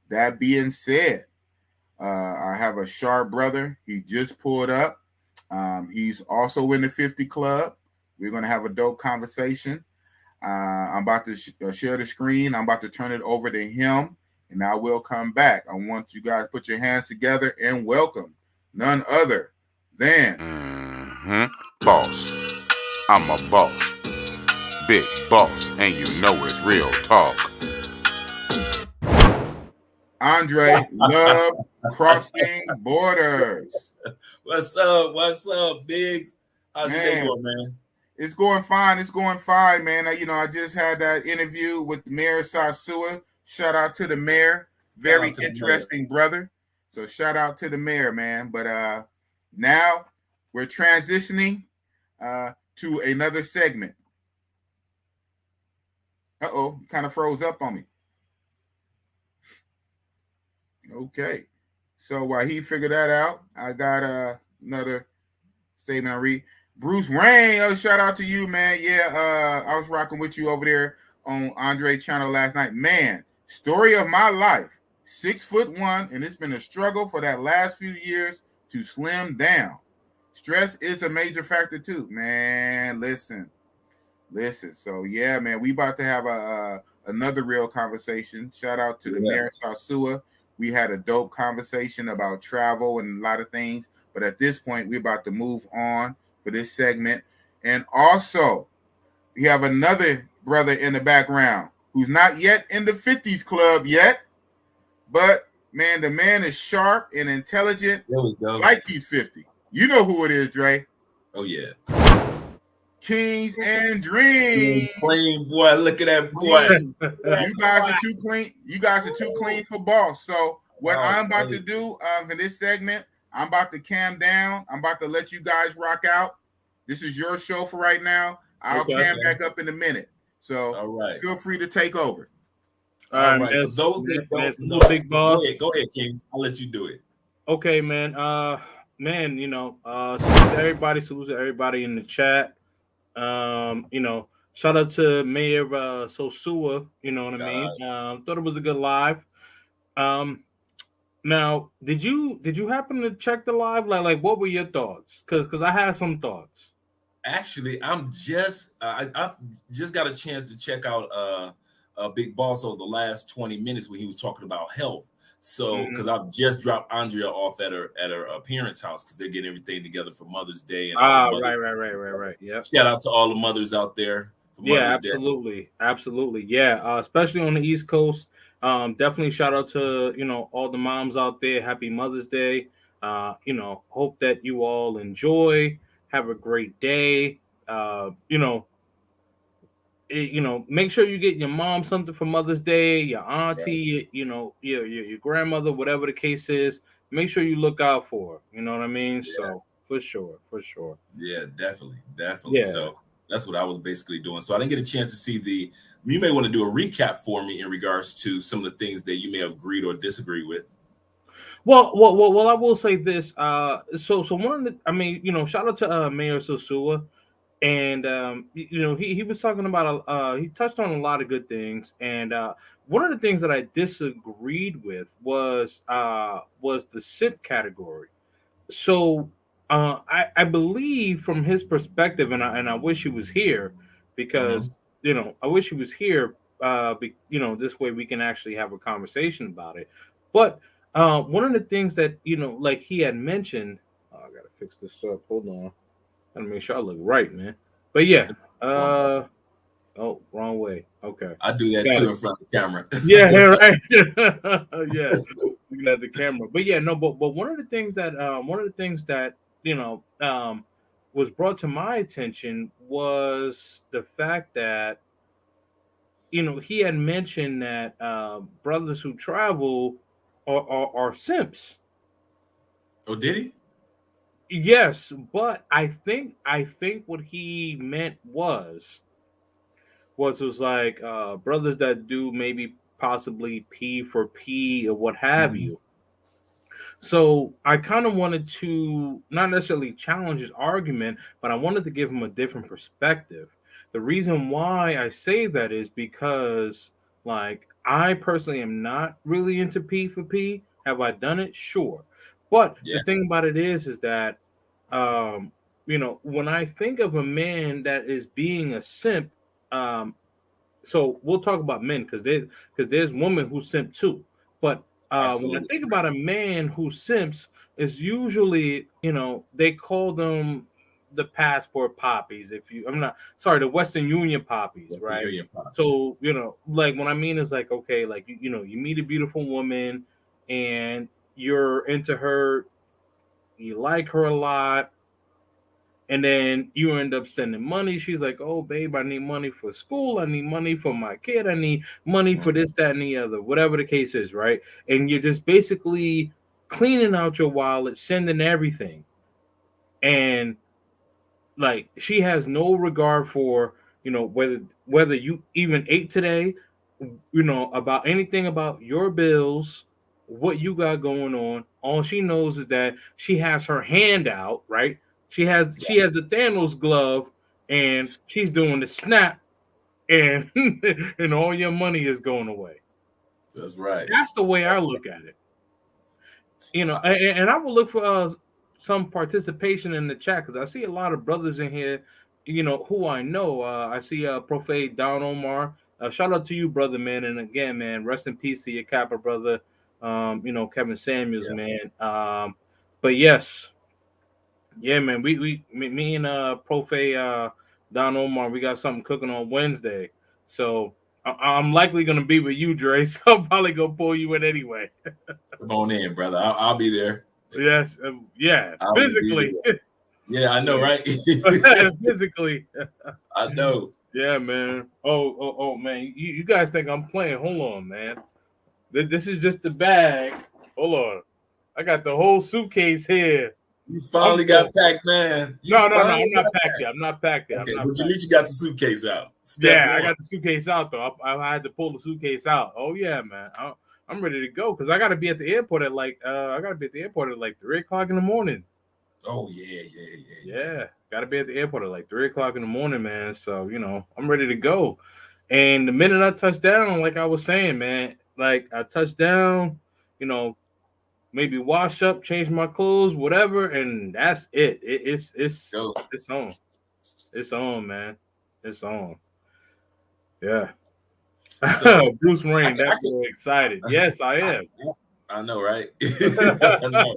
that being said, I have a sharp brother. He just pulled up. He's also in the 50 club. We're going to have a dope conversation. I'm about to share the screen. I'm about to turn it over to him, and I will come back. I want you guys to put your hands together and welcome none other than Boss. I'm a boss. Big boss. And you know it's real talk. Andre Love Crossing Borders. What's up? What's up, Biggs? How's your day Man, going, man? it's going fine. It's going fine, man. I just had that interview with the mayor of Sasua. Shout out to the mayor. Shout Very out to the mayor. interesting brother. So shout out to the mayor, man. But now we're transitioning to another segment. Uh-oh, kind of froze up on me. Okay. So while he figured that out, I got another statement I read. Bruce Wayne, oh, shout out to you, man. Yeah, I was rocking with you over there on Andre's channel last night. Man, story of my life. 6'1", and it's been a struggle for that last few years to slim down. Stress is a major factor too, man. Listen. So yeah, man, we about to have another real conversation. Shout out to the mayor of Sasua. We had a dope conversation about travel and a lot of things. But at this point, we're about to move on for this segment. And also, we have another brother in the background who's not yet in the 50s club yet. But, man, the man is sharp and intelligent There we go. like he's 50. You know who it is, Dre. Oh, yeah. Kings and Dreams. Plain boy, look at that boy. You guys are too clean. You guys are too clean for boss. So what I'm about to do for this segment, I'm about to cam down. I'm about to let you guys rock out. This is your show for right now. I'll cam back up in a minute. So feel free to take over. All right. For those that don't know, Big Boss. Go ahead, Kings. I'll let you do it. Okay, man. Salute to everybody in the chat. Shout out to Mayor Sosua, you know what I mean? Thought it was a good live. Now, did you happen to check the live? Like what were your thoughts? Because I had some thoughts. Actually, I've just got a chance to check out Big Boss over the last 20 minutes when he was talking about health. So, because I've just dropped Andrea off at her parents' house because they're getting everything together for Mother's Day. And right. Yeah. Shout out to all the mothers out there. Yeah, absolutely. Yeah, especially on the East Coast. Definitely shout out to all the moms out there. Happy Mother's Day. Hope that you all enjoy. Have a great day. Make sure you get your mom something for Mother's Day, your auntie, your grandmother, whatever the case is. Make sure you look out for her. You know what I mean? Yeah. So for sure. Yeah, definitely. Yeah. So that's what I was basically doing. So I didn't get a chance to see you may want to do a recap for me in regards to some of the things that you may have agreed or disagreed with. Well, I will say this. So one of the, shout out to Mayor Sosua. And he was talking about he touched on a lot of good things, and one of the things that I disagreed with was the simp category. So I believe from his perspective, and I wish he was here because I wish he was here. This way we can actually have a conversation about it. But one of the things that like he had mentioned, I gotta fix this up. Hold on. Gotta make sure I look right, man. But yeah, wrong way. Okay, I do that too in front of the camera. Yeah, right. Yeah, looking at the camera. But yeah, no. But one of the things that was brought to my attention was the fact that he had mentioned that brothers who travel are simps. Oh, did he? Yes, but I think what he meant was like brothers that do maybe possibly P for P or what have you. So I kind of wanted to not necessarily challenge his argument, but I wanted to give him a different perspective. The reason why I say that is because like I personally am not really into P for P. Have I done it? Sure. But Yeah. the thing about it is that, um, when I think of a man that is being a simp, um, so we'll talk about men because there's women who simp too. But when I Absolutely. think about a man who simps, is usually they call them the passport poppies. If you, I'm not sorry, the Western Union poppies, What's the right? union products? So like what I mean is like okay, like you meet a beautiful woman and you're into her, you like her a lot, and then you end up sending money. She's like, "Oh, babe, I need money for school. I need money for my kid. I need money for this, that, and the other, whatever the case is, right?" And you're just basically cleaning out your wallet, sending everything. And like she has no regard for, whether you even ate today, about anything about your bills, what you got going on. All she knows is that she has her hand out, right? She has the Thanos glove, and she's doing the snap, and and all your money is going away. That's right. That's the way I look at it. And I will look for some participation in the chat because I see a lot of brothers in here, who I know. I see Prophet Don Omar. Shout out to you, brother, man. And again, man, rest in peace to your Kappa brother, Kevin Samuels, Yeah. man. But yes, yeah, man, me and Prophet Don Omar, we got something cooking on Wednesday. So I'm likely gonna be with you, Dre. So I'm probably gonna pull you in anyway. Come on in, brother. I'll be there. Yes, yeah, I will be physically. there. Yeah, I know, right? Physically. I know. Yeah, man. Oh, man. You guys think I'm playing? Hold on, man. This is just the bag. Hold on. I got the whole suitcase here. You finally got packed, man. You No. I'm finally not got packed packed. yet. I'm not packed yet. Okay, I'm not but at packed. least you got the suitcase out. Step Yeah, I one. got the suitcase out though. I had to pull the suitcase out. Oh yeah, man. I'm ready to go because I got to be at the airport at like 3 o'clock in the morning. Oh yeah. Yeah, got to be at the airport at like 3 o'clock in the morning, man. So I'm ready to go. And the minute I touch down, like I was saying, man, like I touch down, you know, maybe wash up, change my clothes, whatever, and that's it. Go. It's on. It's on, man. It's on. Yeah. So Bruce I, Wayne, I that boy excited. Yes, I I, am. I know, right? I know.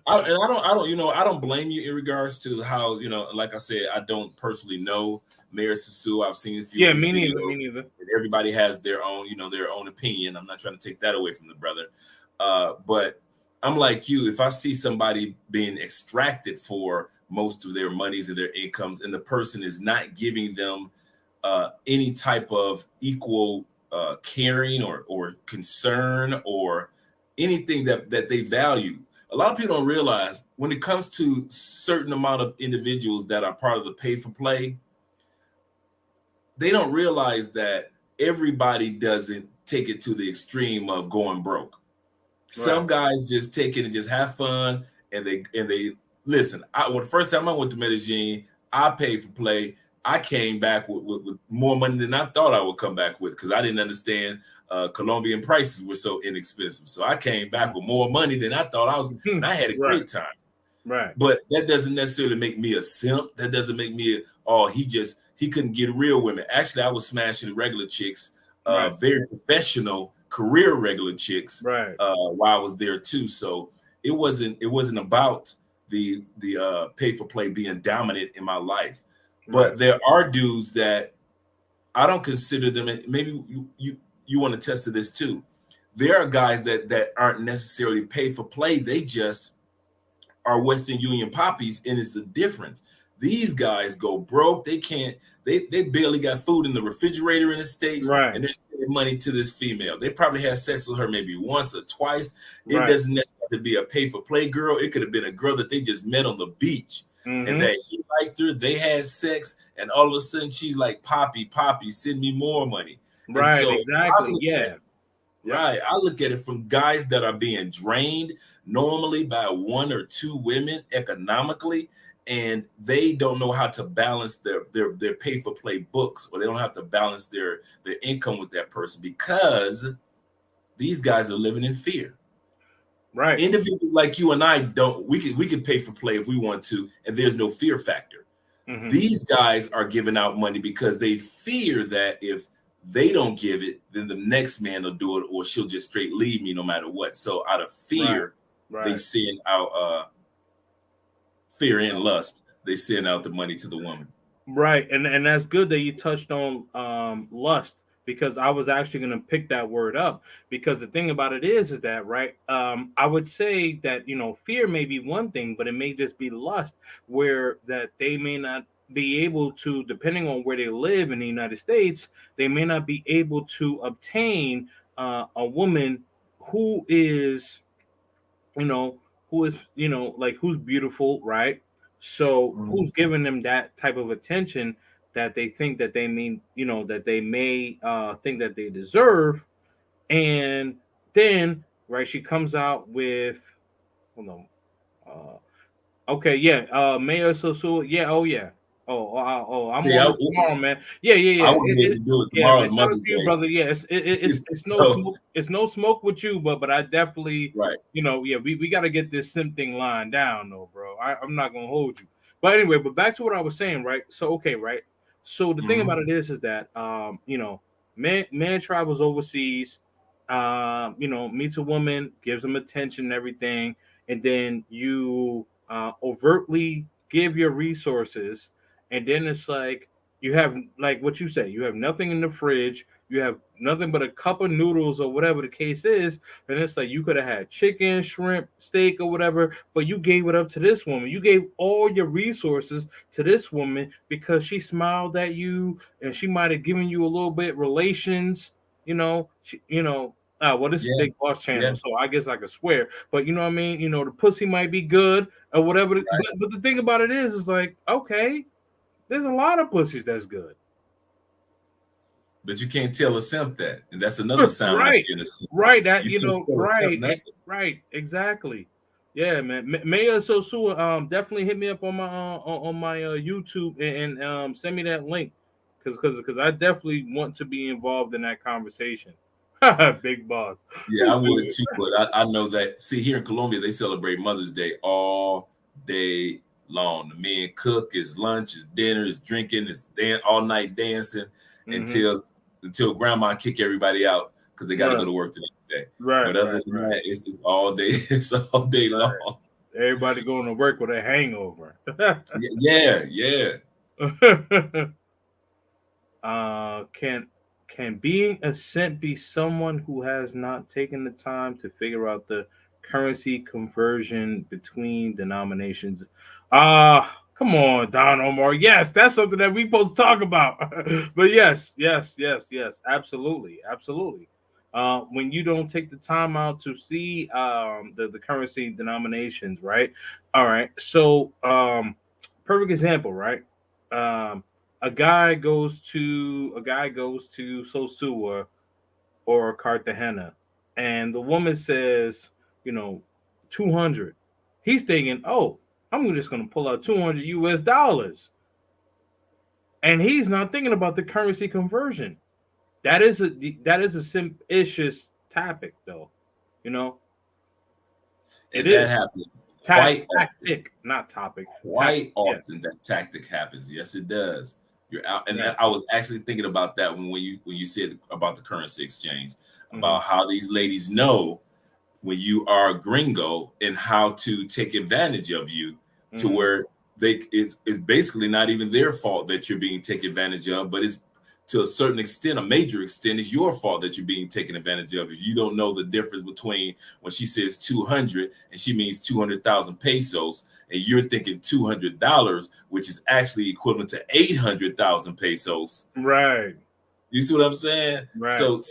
I don't blame you in regards to how, like I said, I don't personally know Mayor Sasu. I've seen a few Yeah, of his me neither. videos. Me neither. And everybody has their own, their own opinion. I'm not trying to take that away from the brother. But I'm like you, if I see somebody being extracted for most of their monies and their incomes, and the person is not giving them any type of equal caring or concern or anything that they value. A lot of people don't realize when it comes to certain amount of individuals that are part of the pay for play, they don't realize that everybody doesn't take it to the extreme of going broke. Some guys just take it and just have fun, and they listen. When the first time I went to Medellin, I paid for play. I came back with more money than I thought I would come back with because I didn't understand Colombian prices were so inexpensive. So I came back with more money than I thought I was, and I had a great time. Right. But that doesn't necessarily make me a simp. That doesn't make me he couldn't get real women. Actually, I was smashing regular chicks, very professional career regular chicks, while I was there too. So it wasn't about the pay for play being dominant in my life. But there are dudes that I don't consider them, and maybe you want to test to this too. There are guys that aren't necessarily pay for play. They just are Western Union poppies, and it's the difference. These guys go broke. They can't. They barely got food in the refrigerator in the States, and they're sending money to this female. They probably had sex with her maybe once or twice. It doesn't necessarily be a pay for play girl. It could have been a girl that they just met on the beach, and that he liked her. They had sex, and all of a sudden she's like, "Poppy, send me more money." Right. So exactly. Yeah. Right. I look at it from guys that are being drained normally by one or two women economically, and they don't know how to balance their pay for play books, or they don't have to balance their income with that person because These guys are living in fear. Right. Individuals like you and I don't. We can pay for play if we want to, and there's no fear factor. Mm-hmm. These guys are giving out money because they fear that if they don't give it, then the next man will do it, or she'll just straight leave me no matter what. So out of fear, they send out fear and lust. They send out the money to the woman. Right, and that's good that you touched on lust, because I was actually going to pick that word up, because the thing about it is that, right, I would say that, you know, fear may be one thing, but it may just be lust, where that they may not be able to, depending on where they live in the United States, they may not be able to obtain a woman who is, like, who's beautiful, right? So who's giving them that type of attention that they think that they mean, that they may think that they deserve. And then, right, she comes out with, hold on, okay, yeah, Mayor Sosu, yeah, oh yeah. I'm on tomorrow, man. Yeah. I wouldn't be able to do it. Tomorrow's Mother's Day, brother. Yeah, it's no smoke. It's no smoke with you, but I definitely, we got to get this simp thing line down, though, bro. I'm not gonna hold you. But anyway, back to what I was saying, right? So okay, right. So the thing about it is that man travels overseas, meets a woman, gives them attention and everything, and then you overtly give your resources. And then it's like you have, like what you say, you have nothing in the fridge, you have nothing but a cup of noodles or whatever the case is. And it's like you could have had chicken, shrimp, steak, or whatever, but you gave it up to this woman. You gave all your resources to this woman because she smiled at you and she might have given you a little bit relations, well, this is Big Boss channel, so I guess I could swear. But you know what I mean? The pussy might be good or whatever. Right. But the thing about it is like, okay, there's a lot of pussies that's good. But you can't tell a simp that. And that's another sign. Right. Right. That, right. Exactly. Yeah, man. Mayor Sosu, definitely hit me up on my YouTube and send me that link. Because I definitely want to be involved in that conversation. Big Boss. Yeah, I would too, but I know that. See, here in Colombia, they celebrate Mother's Day all day long. The men cook, it's lunch, it's dinner, it's drinking, it's all night dancing until grandma kick everybody out because they got to go to work the next day. Right. But other than that, it's all day. It's all day long. Everybody going to work with a hangover. Yeah. Can being a simp be someone who has not taken the time to figure out the currency conversion between denominations? Come on, Don Omar. Yes, that's something that we supposed to talk about. But yes, absolutely. When you don't take the time out to see the currency denominations, right? All right. So perfect example, right? A guy goes to Sosua or Cartagena, and the woman says, 200. He's thinking, oh, I'm just going to pull out $200 US, and he's not thinking about the currency conversion. That is a simp-icious topic, though. It is. That happens. Tactic, not topic. Quite often that tactic happens. Yes, it does. You're out, and I was actually thinking about that when you said about the currency exchange, about how these ladies know when you are a gringo and how to take advantage of you to where it's basically not even their fault that you're being taken advantage of, but it's to a certain extent, a major extent, it's your fault that you're being taken advantage of. If you don't know the difference between when she says 200 and she means 200,000 pesos, and you're thinking $200, which is actually equivalent to 800,000 pesos. Right. You see what I'm saying? Right. So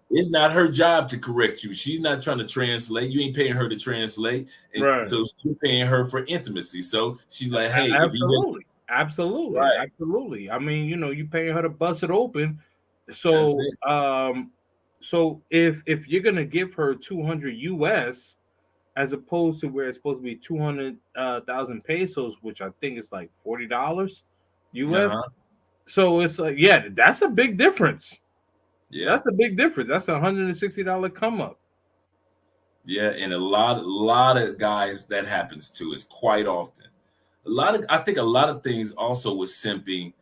it's not her job to correct you. She's not trying to translate. You ain't paying her to translate. And right. So you're paying her for intimacy. So she's like, hey, absolutely. Right. Absolutely. I mean, you paying her to bust it open. So so if you're gonna give her 200 US as opposed to where it's supposed to be 200,000 pesos, which I think is like $40 US. So it's like, that's a big difference. Yeah, that's a big difference. That's $160 come up. Yeah, and a lot of guys that happens to is quite often. I think a lot of things also with simping,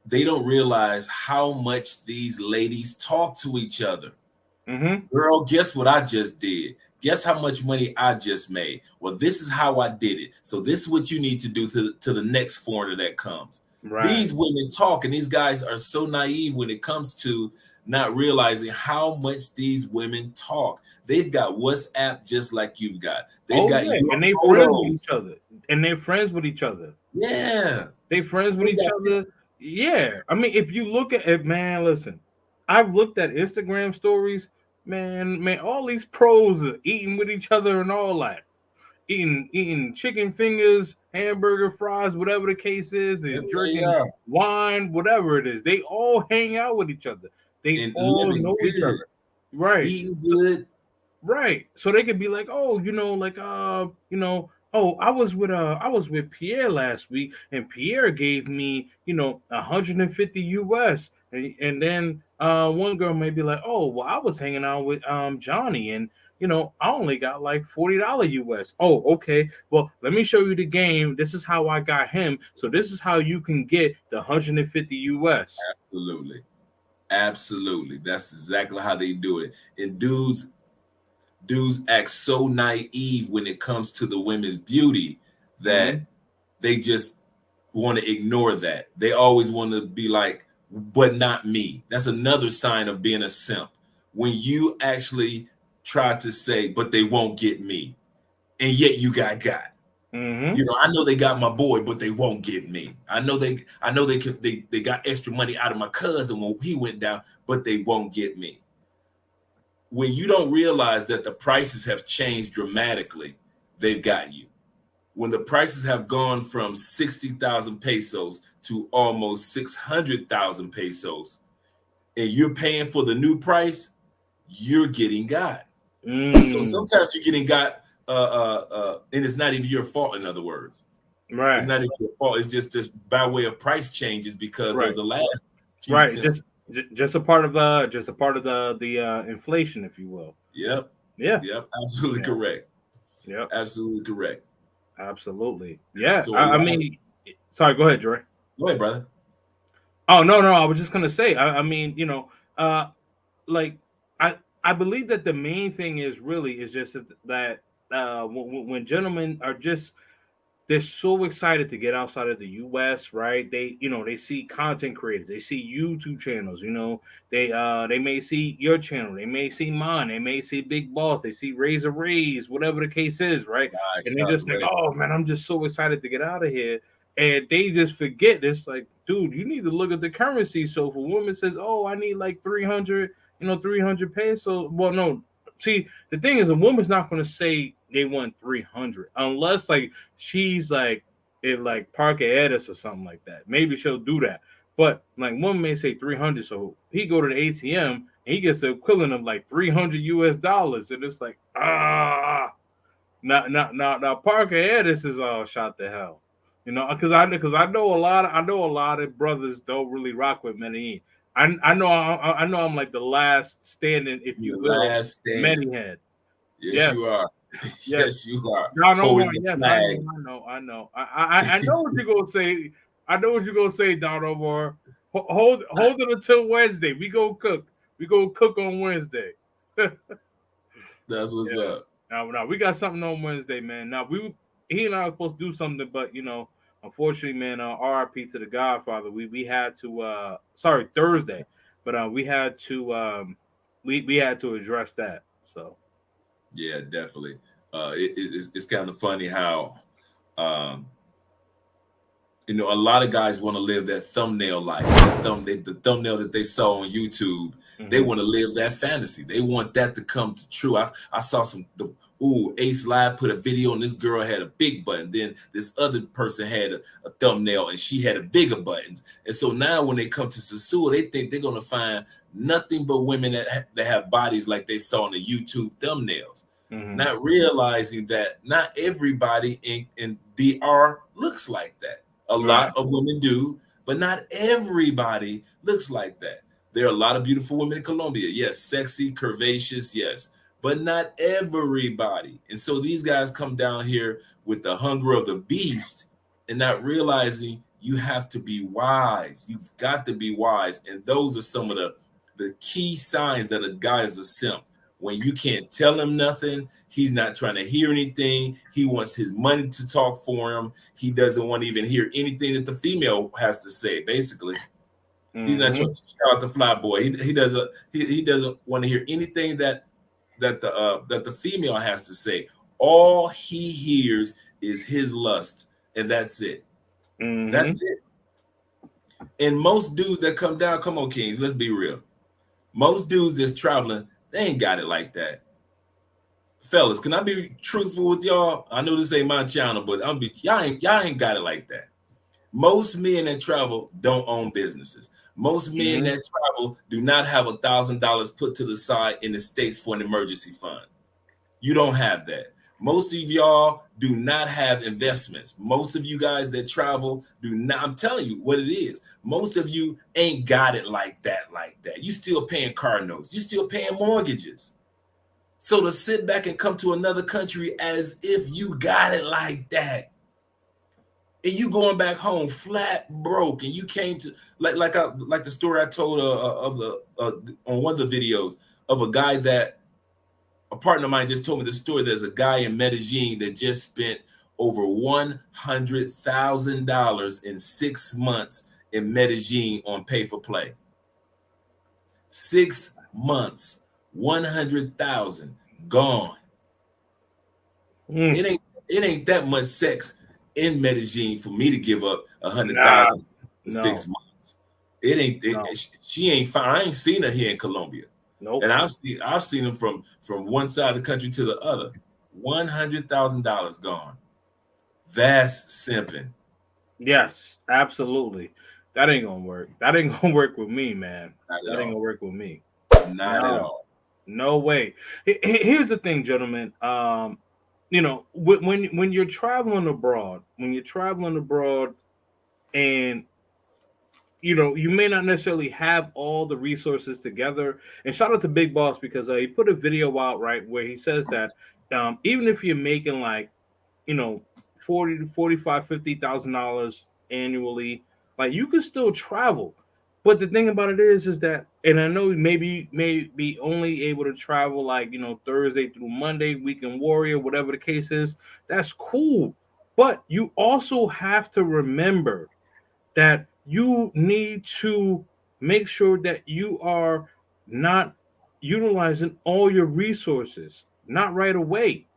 they don't realize how much these ladies talk to each other. Mm-hmm. Girl, guess what I just did? Guess how much money I just made? Well, this is how I did it. So this is what you need to do to the next foreigner that comes. Right. These women talk, and these guys are so naive when it comes to not realizing how much these women talk. They've got WhatsApp just like you've got. They've Oh got yeah, your and they friends with each photos. other, and they're friends with each other. Yeah. They friends with They each got other. Yeah, I mean, if you look at it, man, listen, I've looked at Instagram stories, man, all these pros are eating with each other and all that, eating chicken fingers, hamburger, fries, whatever the case is, yes, and they drinking are. wine, whatever it is. They all hang out with each other. They And all living know each good, other, right? eating So good. right. So they could be like, oh, oh, I was with Pierre last week, and Pierre gave me, 150 US. And then one girl may be like, oh, well, I was hanging out with Johnny, and I only got like $40 US. Oh, okay. Well, let me show you the game. This is how I got him. So this is how you can get the 150 US. Absolutely. Absolutely. That's exactly how they do it. And dudes act so naive when it comes to the women's beauty that Hmm. they just want to ignore that. They always want to be like, but not me. That's another sign of being a simp. When you actually try to say, but they won't get me, and yet you got. Hmm. I know they got my boy, but they won't get me. I know they got extra money out of my cousin when he went down, but they won't get me. When you don't realize that the prices have changed dramatically, they've got you. When the prices have gone from 60,000 pesos to almost 600,000 pesos, and you're paying for the new price, you're getting got. So Mm, sometimes you're getting got, and it's not even your fault. In other words, it's right. not even your fault. It's just by way of price changes because of Right. the last few Right. cents. Just a part of the inflation, if you will. Yep, Yeah. yep, absolutely Yeah. correct. Yep. Absolutely correct. Absolutely. Yeah. So a I lot of mean, sorry. Go ahead, Dre. go ahead, brother. Oh no. I was just gonna say. I mean, uh, like I believe that the main thing is really is just that when gentlemen are just they're so excited to get outside of the US, right? They see content creators, they see YouTube channels, they may see your channel, they may see mine, they may see Big Boss, they see Razor Rays, whatever the case is, right? Right, And they shout out to just like, Ray. oh man, I'm just so excited to get out of here. And they just forget this, like, dude, you need to look at the currency. So if a woman says, oh, I need like 300, 300 pesos, well, no, see, the thing is, a woman's not going to say they want 300 unless like she's like if like Parker Edis or something like that. Maybe she'll do that. But like one may say 300, so he go to the ATM and he gets the equivalent of like 300 US dollars, and it's like now Parker Edis is all shot to hell, because I know a lot of brothers don't really rock with Medellin. I know I'm like the last standing, if you You're the will, last standing. Medellin head. Yes, Yes, you are. yes. Yes, you are. No, no more. Holding the Yes, flag. I know. I know what you're gonna say. I know what you're gonna say, Don Omar. Hold it until Wednesday. We go cook. We go cook on Wednesday. Yeah. That's what's up. Now we got something on Wednesday, man. Now he and I were supposed to do something, but unfortunately, man, RIP to the Godfather. We had to sorry, Thursday, but we had to we had to address that. So Yeah, definitely. It's kind of funny how um, a lot of guys want to live that thumbnail life, the thumbnail that they saw on YouTube. They mhm. want to live that fantasy. They want that to come to true. I saw Ace Live put a video and this girl had a big button. Then this other person had a thumbnail and she had a bigger buttons. And so now when they come to Sasua, they think they're gonna find nothing but women that have bodies like they saw in the YouTube thumbnails. Mhm. Not realizing that not everybody in DR looks like that. A Right. lot of women do, but not everybody looks like that. There are a lot of beautiful women in Colombia. Yes, sexy, curvaceous, yes. but not everybody. And so these guys come down here with the hunger of the beast and not realizing you have to be wise. You've got to be wise. And those are some of the key signs that a guy is a simp. When you can't tell him nothing, he's not trying to hear anything. He wants his money to talk for him. He doesn't want to even hear anything that the female has to say, basically. He's not trying to shout out the fly boy. He doesn't want to hear anything that the female has to say. All he hears is his lust, and that's it. That's it. And most dudes that come down, come on, Kings, let's be real. Most dudes that's traveling, they ain't got it like that. Fellas, can I be truthful with y'all? I know this ain't my channel, but y'all ain't got it like that. Most men that travel don't own businesses. Most men that travel do not have $1,000 put to the side in the States for an emergency fund. You don't have that. Most of y'all do not have investments. Most of you guys that travel do not. I'm telling you what it is. Most of you ain't got it like that. You still paying car notes. You still paying mortgages. So to sit back and come to another country as if you got it like that, and you going back home flat broke, and you came to like the story I told on one of the videos of a guy that a partner of mine just told me the story. There's a guy in Medellin that just spent over $100,000 in 6 months in Medellin on pay for play. 6 months, 100,000 gone. It ain't that much sex in Medellin for me to give up 100,000 in 6 months. It ain't. She ain't fine. I ain't seen her here in Colombia. Nope. And I've seen them from one side of the country to the other. $100,000 gone. That's simping. Yes, absolutely. That ain't gonna work. That ain't gonna work with me, man. That ain't gonna work with me. Not at all. No way. Here's the thing, gentlemen. You know, when you're traveling abroad, and you know, you may not necessarily have all the resources together. And shout out to Big Boss, because he put a video out, right, where he says that even if you're making like, you know, $40,000 to $45,000, $50,000 annually, like you can still travel. But the thing about it is that, and I know maybe may be only able to travel like, you know, Thursday through Monday, weekend warrior, whatever the case is. That's cool. But you also have to remember that you need to make sure that you are not utilizing all your resources, not right away.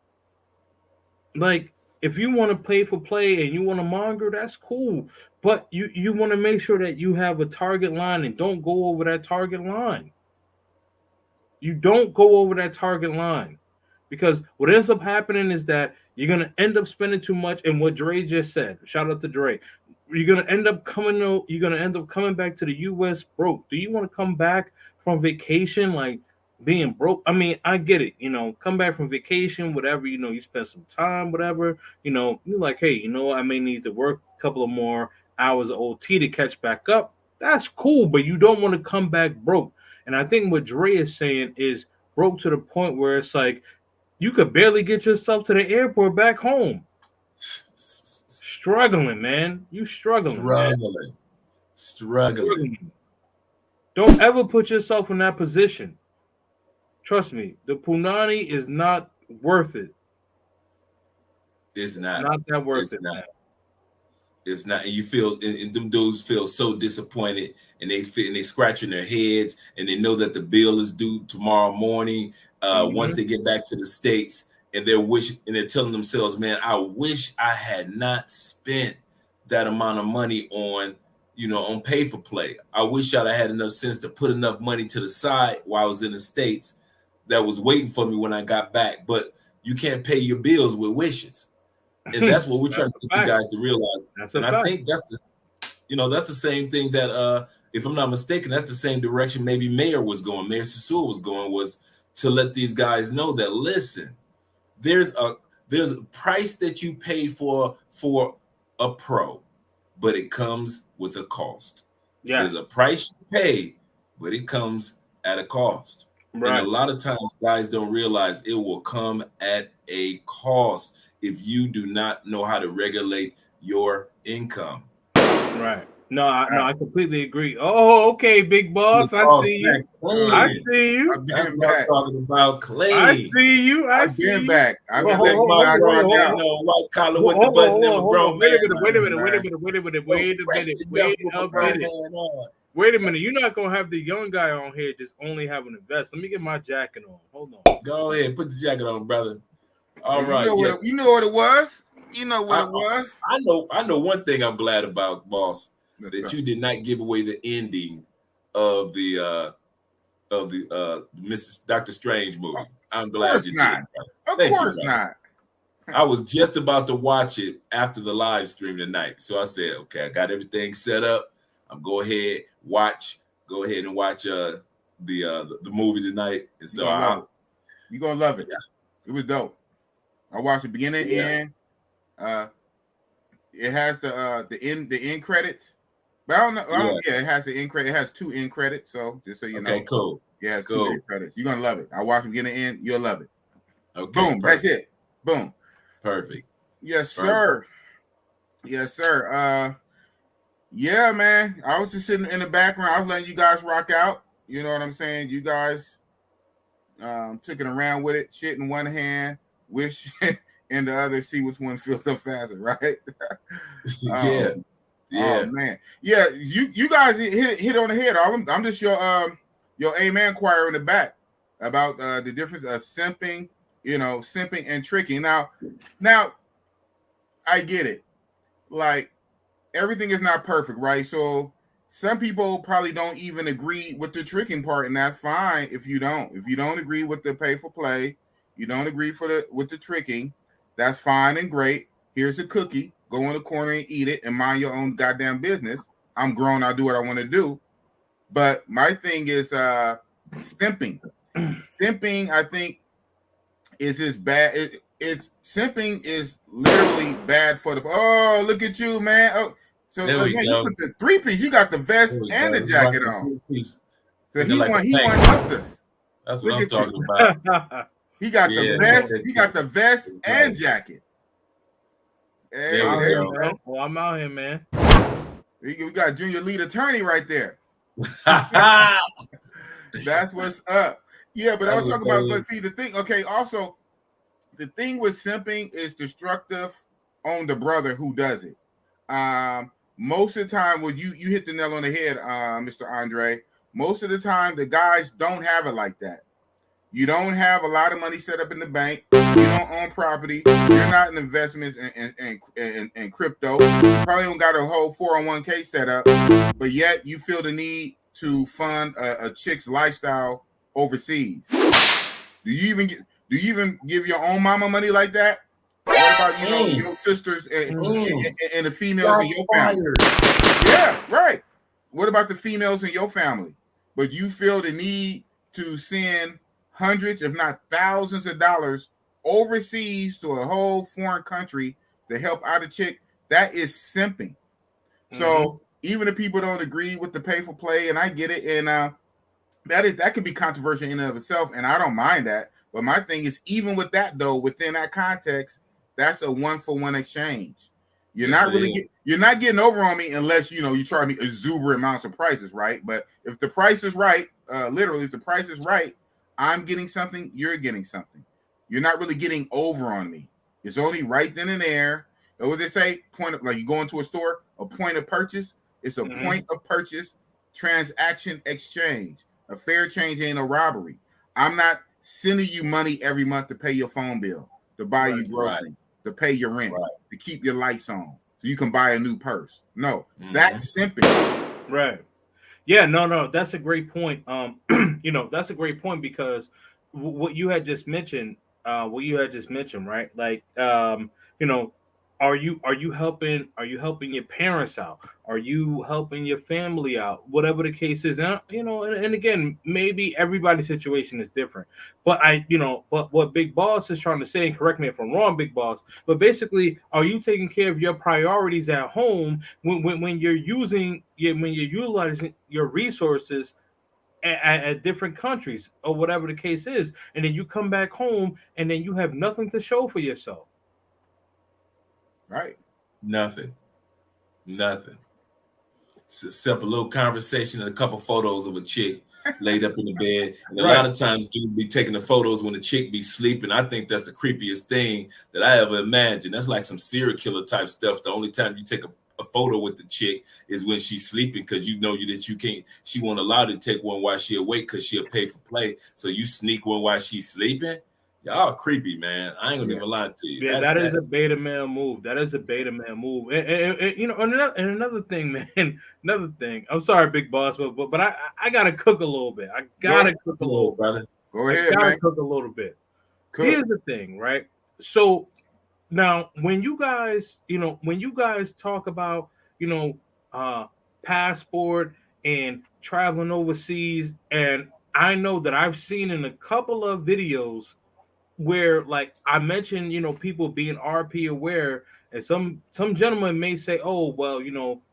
Like, if you want to pay for play and you want to monger, that's cool. But you want to make sure that you have a target line and don't go over that target line. You don't go over that target line, because what ends up happening is that you're going to end up spending too much. And what Dre just said, shout out to Dre, you're going to end up coming back to the US broke. Do you want to come back from vacation like being broke? I mean, I get it, you know, come back from vacation, whatever, you know, you spend some time, whatever, you know, you're like, hey, you know, I may need to work a couple of more hours of OT to catch back up. That's cool, but you don't want to come back broke. And I think what Dre is saying is broke to the point where it's like you could barely get yourself to the airport back home. Struggling, man. You struggling. Struggling. Don't ever put yourself in that position. Trust me, the punani is not worth it. It's not. Not that worth it. Not. It's not. And you feel, and them dudes feel so disappointed, and they scratching their heads, and they know that the bill is due tomorrow morning. Once they get back to the States, and they're telling themselves, man, I wish I had not spent that amount of money on, you know, on pay for play. I wish I'd have had enough sense to put enough money to the side while I was in the States that was waiting for me when I got back. But you can't pay your bills with wishes. And that's what we're trying to get you guys to realize. I think that's the same thing that, if I'm not mistaken, that's the same direction maybe Mayor Sassoon was going, was to let these guys know that, listen, there's a price that you pay for a pro, but it comes with a cost. Yes. There's a price you pay, but it comes at a cost. And a Right. lot of times guys don't realize it will come at a cost if you do not know how to regulate your income. Right. No, I completely agree. Oh, okay, big boss. I see you. I see you. That's I've been what I'm back. talking about, I Clay. see you. I I've see been you. back. I've been Check letting you my guys brother, rock out. white collar with Hold the button and on, my hold on. grown Wait a man. minute. Wait a minute. Wait a Man. minute. Wait a minute. Yo, Wait a fresh minute. to death Wait with a my grown minute. man on. Wait a minute. You're not gonna have the young guy on here just only having a vest. Let me get my jacket on. Hold on. Go ahead, put the jacket on, brother. All You right, know yeah. you know what it was. You know what I, it was. I know one thing I'm glad about, boss, What's that up? you did not give away the ending of the Mrs. Doctor Strange movie. I'm Of glad course you not. did. Of Thank you, course brother. not. I was just about to watch it after the live stream tonight. So I said, okay, I got everything set up. I'm go ahead and watch the movie tonight. And so You're gonna love it. Yeah. It was dope. I watched the beginning and end. It has the end credits. But I don't know. It has the end credit. It has 2 end credits. So just so you know. Okay, cool. Yeah, it has Cool. 2 end credits. You're gonna love it. I watched the beginning and end. You'll love it. Okay. Boom. Perfect. That's it. Boom. Perfect. Yes, Perfect. sir. Yes, sir. Yeah, man. I was just sitting in the background. I was letting you guys rock out. You know what I'm saying? You guys took it around with it, shit in one hand, wish in the other, see which one feels up faster, right? Yeah. Oh man. Yeah, you guys hit on the head. I'm just your amen choir in the back about the difference of simping, simping and tricking. Now I get it. Like, everything is not perfect, right? So some people probably don't even agree with the tricking part, and that's fine if you don't. If you don't agree with the pay for play, you don't agree with the tricking, that's fine and great. Here's a cookie. Go in the corner and eat it and mind your own goddamn business. I'm grown, I'll do what I want to do. But my thing is simping. Simping, I think, is as bad. It's simping is literally bad for the. Oh, look at you, man! Oh, so man, you put the 3-piece. You got the vest and the jacket on. So he won up us. That's what I'm talking about. He got the vest. He got the vest and jacket. Hey, there you go. Well, I'm out here, man. We got a junior lead attorney right there. That's what's up. Yeah, but I was talking about. But see, the thing. Okay, also, the thing with simping is destructive on the brother who does it. Most of the time, when you hit the nail on the head, Mr. Andre. Most of the time, the guys don't have it like that. You don't have a lot of money set up in the bank. You don't own property. You're not in investments and crypto. You probably don't got a whole 401k set up, but yet you feel the need to fund a chick's lifestyle overseas. Do you even give your own mama money like that? What about your sisters and the females in your family? Yeah, right. What about the females in your family? But you feel the need to send hundreds, if not thousands of dollars overseas to a whole foreign country to help out a chick. That is simping. So even if people don't agree with the pay for play, and I get it, and that could be controversial in and of itself, and I don't mind that. But my thing is, even with that though, within that context, that's a 1-for-1 exchange. You're not getting over on me unless you charge me exuberant amounts of prices, right? But if the price is right, literally, if the price is right, I'm getting something, you're getting something. You're not really getting over on me. It's only right then and there. What they say, like you go into a store, a point of purchase. It's a point of purchase transaction exchange. A fair change ain't a robbery. I'm not sending you money every month to pay your phone bill, to buy you groceries, to pay your rent, to keep your lights on, so you can buy a new purse. No, that's simping. Right. Yeah, no, that's a great point. That's a great point because what you had just mentioned, right? Like, are you helping your parents out? Are you helping your family out? Whatever the case is, and again, maybe everybody's situation is different. But but what Big Boss is trying to say, and correct me if I'm wrong, Big Boss, but basically, are you taking care of your priorities at home when you're utilizing your resources at different countries or whatever the case is, and then you come back home and then you have nothing to show for yourself. Right. Nothing. It's a simple little conversation and a couple photos of a chick laid up in the bed. And a lot of times dudes be taking the photos when the chick be sleeping. I think that's the creepiest thing that I ever imagined. That's like some serial killer type stuff. The only time you take a photo with the chick is when she's sleeping, because you know that you can't, she won't allow you to take one while she awake because she'll pay for play. So you sneak one while she's sleeping. Y'all creepy, man. I ain't gonna even lie to you. Yeah, that is a beta male move. That is a beta male move. And you know, another thing, man. Another thing. I'm sorry, Big Boss, but I gotta cook a little bit. I gotta cook a little, brother. Go ahead, man. Man. Cook a little bit. Cook. Here's the thing, right? So now, when you guys talk about, passport and traveling overseas, and I know that I've seen in a couple of videos where, like I mentioned, people being RP aware, and some gentlemen may say, oh, well,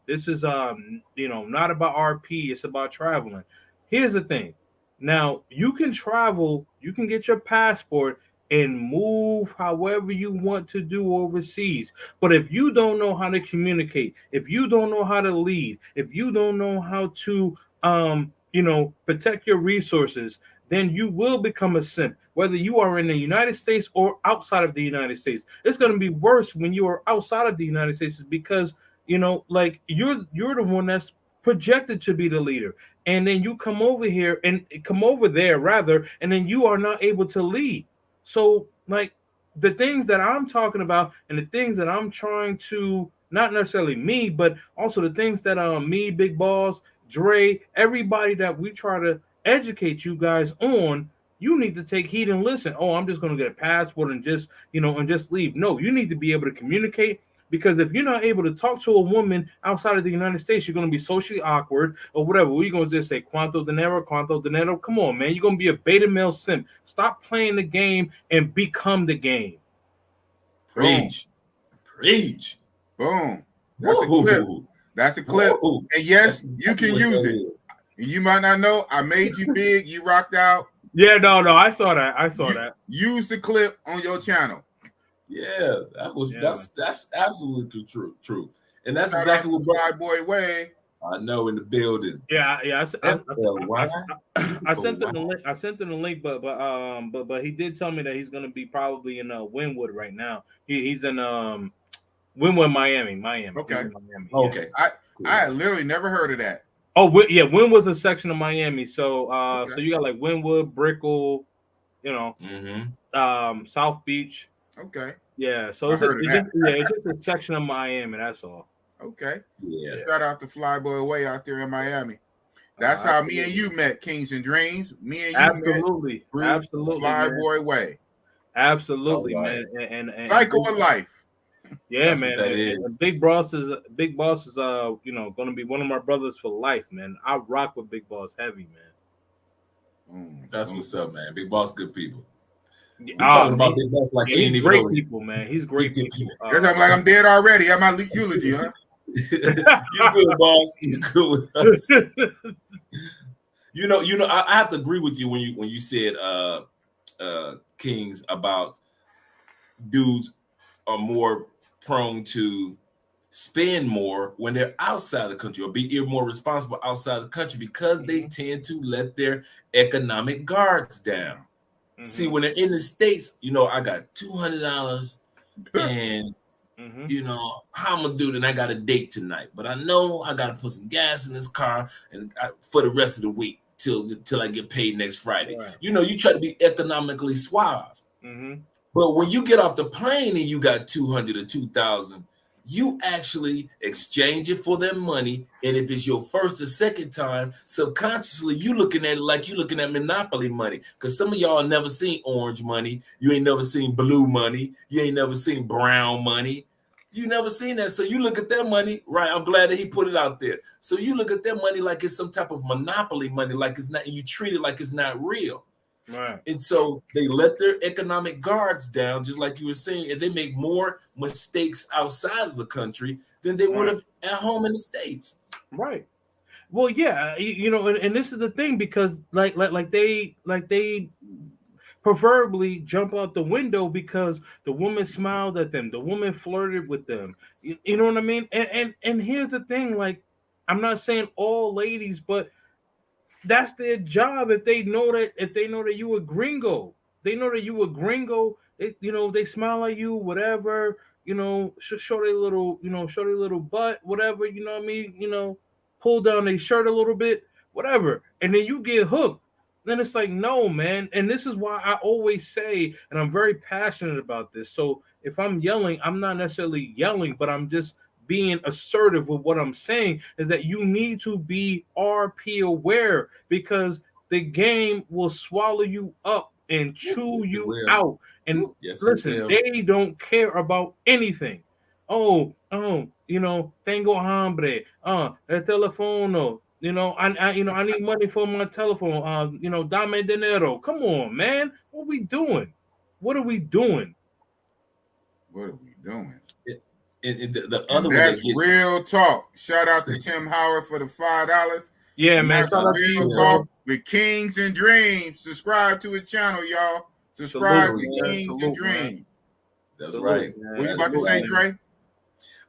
this is not about RP, it's about traveling. Here's the thing. Now, you can travel, you can get your passport and move however you want to do overseas. But if you don't know how to communicate, if you don't know how to lead, if you don't know how to protect your resources, then you will become a simp, whether you are in the United States or outside of the United States. It's going to be worse when you are outside of the United States, because, like you're the one that's projected to be the leader. And then you come over here and come over there rather, and then you are not able to lead. So like the things that I'm talking about and the things that I'm trying to, not necessarily me, but also the things that me, Big Boss, Dre, everybody that we try to educate you guys on, you need to take heed and listen. Oh, I'm just going to get a passport and just leave. No, you need to be able to communicate, because if you're not able to talk to a woman outside of the United States, you're going to be socially awkward or whatever. We're going to just say, Quanto dinero. Come on, man. You're going to be a beta male simp. Stop playing the game and become the game. Preach. Boom. That's a clip. That's a clip. Whoa. And yes, you can use it. And you might not know, I made you big. You rocked out. Yeah, no, I saw that. Use the clip on your channel. Yeah, that's absolutely true. And that's exactly what Fly Boy Way. I know, in the building. Yeah. I sent him the link. I sent him the link, but he did tell me that he's gonna be probably in Wynwood right now. He's in Wynwood, Miami. Okay. Miami. Okay. I had literally never heard of that. Oh, yeah, Wynwood's a section of Miami. So so you got like Wynwood, Brickell, South Beach. Okay. Yeah, so it's just a section of Miami, that's all. Okay. Yeah. Shout out to Flyboy Way out there in Miami. That's how me and you met, Kings and Dreams. Me and you absolutely met absolutely Flyboy Way. Absolutely, man. And Cycle of life. Yeah, that's man. And Big Boss is going to be one of my brothers for life, man. I rock with Big Boss heavy, man. That's what's up, man. Big Boss, good people. We talking about Big Boss like he ain't even great people, man. He's great people. I'm like, I'm dead already. Have my eulogy, huh? You good, boss. You good with us. I have to agree with you when you said Kings, about dudes are more prone to spend more when they're outside the country, or be more responsible outside the country, because they tend to let their economic guards down. Mm-hmm. See, when they're in the States, I got $200 and how I'm gonna do it, and I got a date tonight, but I know I gotta put some gas in this car and for the rest of the week till I get paid next Friday. Right. You try to be economically suave. Mm-hmm. But when you get off the plane and you got $200 or $2,000, you actually exchange it for their money. And if it's your first or second time, subconsciously you looking at it like you looking at Monopoly money. Because some of y'all never seen orange money. You ain't never seen blue money. You ain't never seen brown money. You never seen that. So you look at their money, right? I'm glad that he put it out there. So you look at their money like it's some type of Monopoly money, like it's not, and you treat it like it's not real. Right. And so they let their economic guards down, just like you were saying, and they make more mistakes outside of the country than they would have at home in the States. Right. Well, yeah, and this is the thing, because like they preferably jump out the window because the woman smiled at them, the woman flirted with them. You know what I mean? And here's the thing, like, I'm not saying all ladies, but that's their job. If they know that you a gringo, they know that you a gringo. They smile at you, whatever. Show their little, show their little butt, whatever. You know what I mean? Pull down their shirt a little bit, whatever, and then you get hooked. Then it's like, no, man. And this is why I always say, and I'm very passionate about this. So if I'm yelling, I'm not necessarily yelling, but I'm just being assertive with what I'm saying, is that you need to be RP aware, because the game will swallow you up and chew Yes, it you will. out. And Yes, it listen, will. they don't care about anything. Tengo hambre. El teléfono. I need money for my telephone. Dame dinero. Come on, man. What we doing? What are we doing? What are we doing? The And other one that's that gets real talk. Shout out to Tim Howard for the $5. Yeah, And man. that's Shout out to real you, talk bro. with Kings and Dreams. Subscribe to his channel, y'all. Subscribe Salute, to man. Kings and Salute, man. Dreams. that's Salute, right. man. What you about to say, Dre?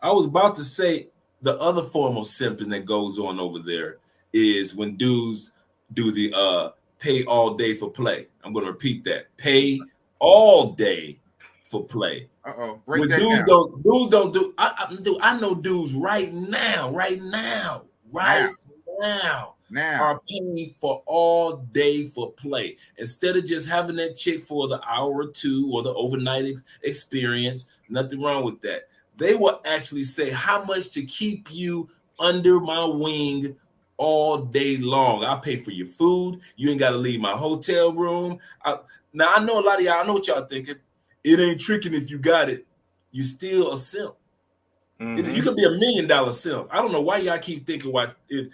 I was about to say the other form of simping that goes on over there is when dudes do the pay all day for play. I'm going to repeat that. Pay all day for play. Break When that dudes down. don't do. I know dudes right now Now. are paying for all day for play instead of just having that chick for the hour or two or the overnight experience. Nothing wrong with that. They will actually say how much to keep you under my wing all day long. I'll pay for your food. You ain't got to leave my hotel room. Now, I know a lot of y'all, I know what y'all thinking. It ain't tricking if you got it. You still a simp. Mm-hmm. You could be $1 million simp. I don't know why y'all keep thinking if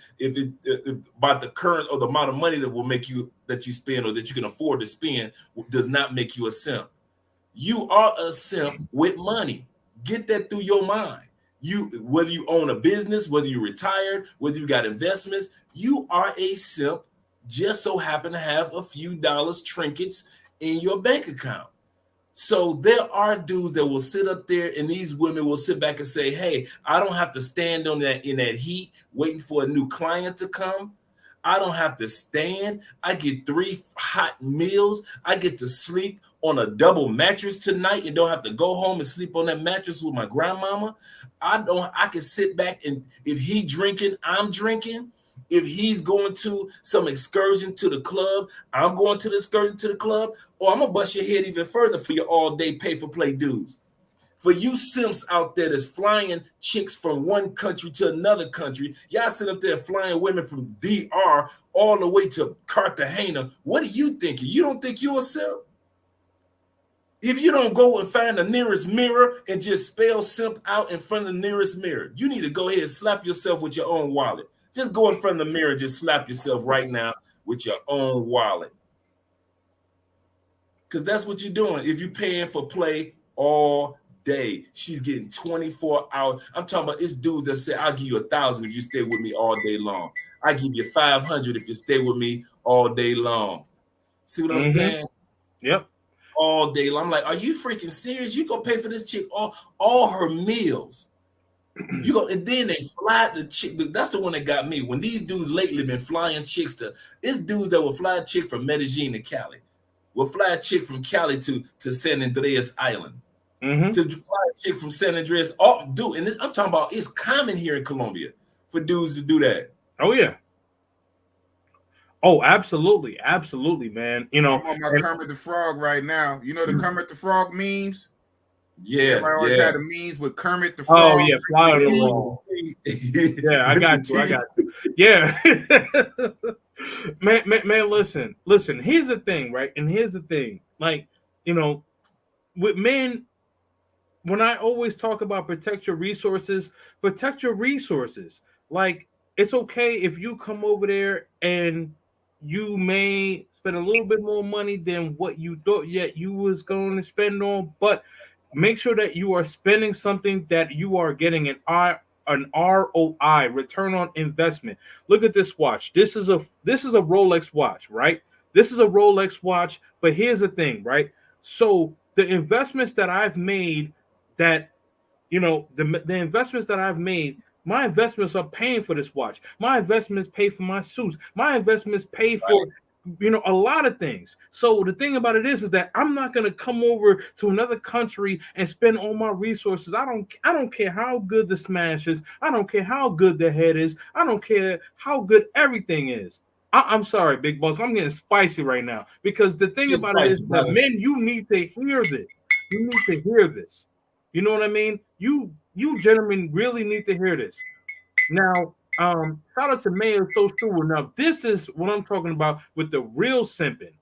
about the current or the amount of money that will make you, that you spend or that you can afford to spend, does not make you a simp. You are a simp with money. Get that through your mind. Whether you own a business, whether you're retired, whether you got investments, you are a simp. Just so happen to have a few dollars, trinkets in your bank account. So there are dudes that will sit up there, and these women will sit back and say, "Hey, I don't have to stand in that heat waiting for a new client to come. I don't have to stand. I get 3 hot meals. I get to sleep on a double mattress tonight and don't have to go home and sleep on that mattress with my grandmama. I can sit back, and if he drinking, I'm drinking. If he's going to some excursion to the club, I'm going to the excursion to the club, or I'm gonna bust your head even further for your all-day pay-for-play dudes. For you simps out there that's flying chicks from one country to another country, y'all sit up there flying women from DR all the way to Cartagena. What are you thinking? You don't think you're a simp? If you don't go and find the nearest mirror and just spell simp out in front of the nearest mirror, you need to go ahead and slap yourself with your own wallet. Just go in front of the mirror and just slap yourself right now with your own wallet. Because that's what you're doing. If you're paying for play all day, she's getting 24 hours. I'm talking about, it's dudes that say, I'll give you 1,000 if you stay with me all day long. I give you 500 if you stay with me all day long. See what I'm saying? Yep. All day long. I'm like, are you freaking serious? You gonna pay for this chick all her meals. You go, and then they fly the chick. That's the one that got me. When these dudes lately been flying chicks it's dudes that will fly a chick from Medellin to Cali. Will fly a chick from Cali to San Andreas Island. Mm-hmm. To fly a chick from San Andreas. And I'm talking about, it's common here in Colombia for dudes to do that. Oh yeah. Oh, absolutely, absolutely, man. I'm on my Kermit the Frog right now. You know the Kermit the Frog memes? Yeah, everybody always had the memes with Kermit the Frog. Oh yeah, fly on the wall. Yeah, I got you. Yeah, man. Listen. Here's the thing, right? And here's the thing, like, with men, when I always talk about protect your resources. Like, it's okay if you come over there and you may spend a little bit more money than what you thought yet you was going to spend on, but make sure that you are spending something that you are getting an an ROI, return on investment. Look at this watch. This is a Rolex watch, right? This is a Rolex watch, but here's the thing, right? So the investments that I've made, that the investments that I've made, my investments are paying for this watch. My investments pay for my suits. My investments pay for a lot of things. So the thing about it is that I'm not going to come over to another country and spend all my resources. I don't care how good the smash is. I don't care how good the head is. I don't care how good everything is. I'm sorry, Big Boss. I'm getting spicy right now, because the thing about it is that, men, you need to hear this. You need to hear this. You know what I mean? You gentlemen really need to hear this. Now, shout out to Mayor So Stewart. Now, this is what I'm talking about with the real simping.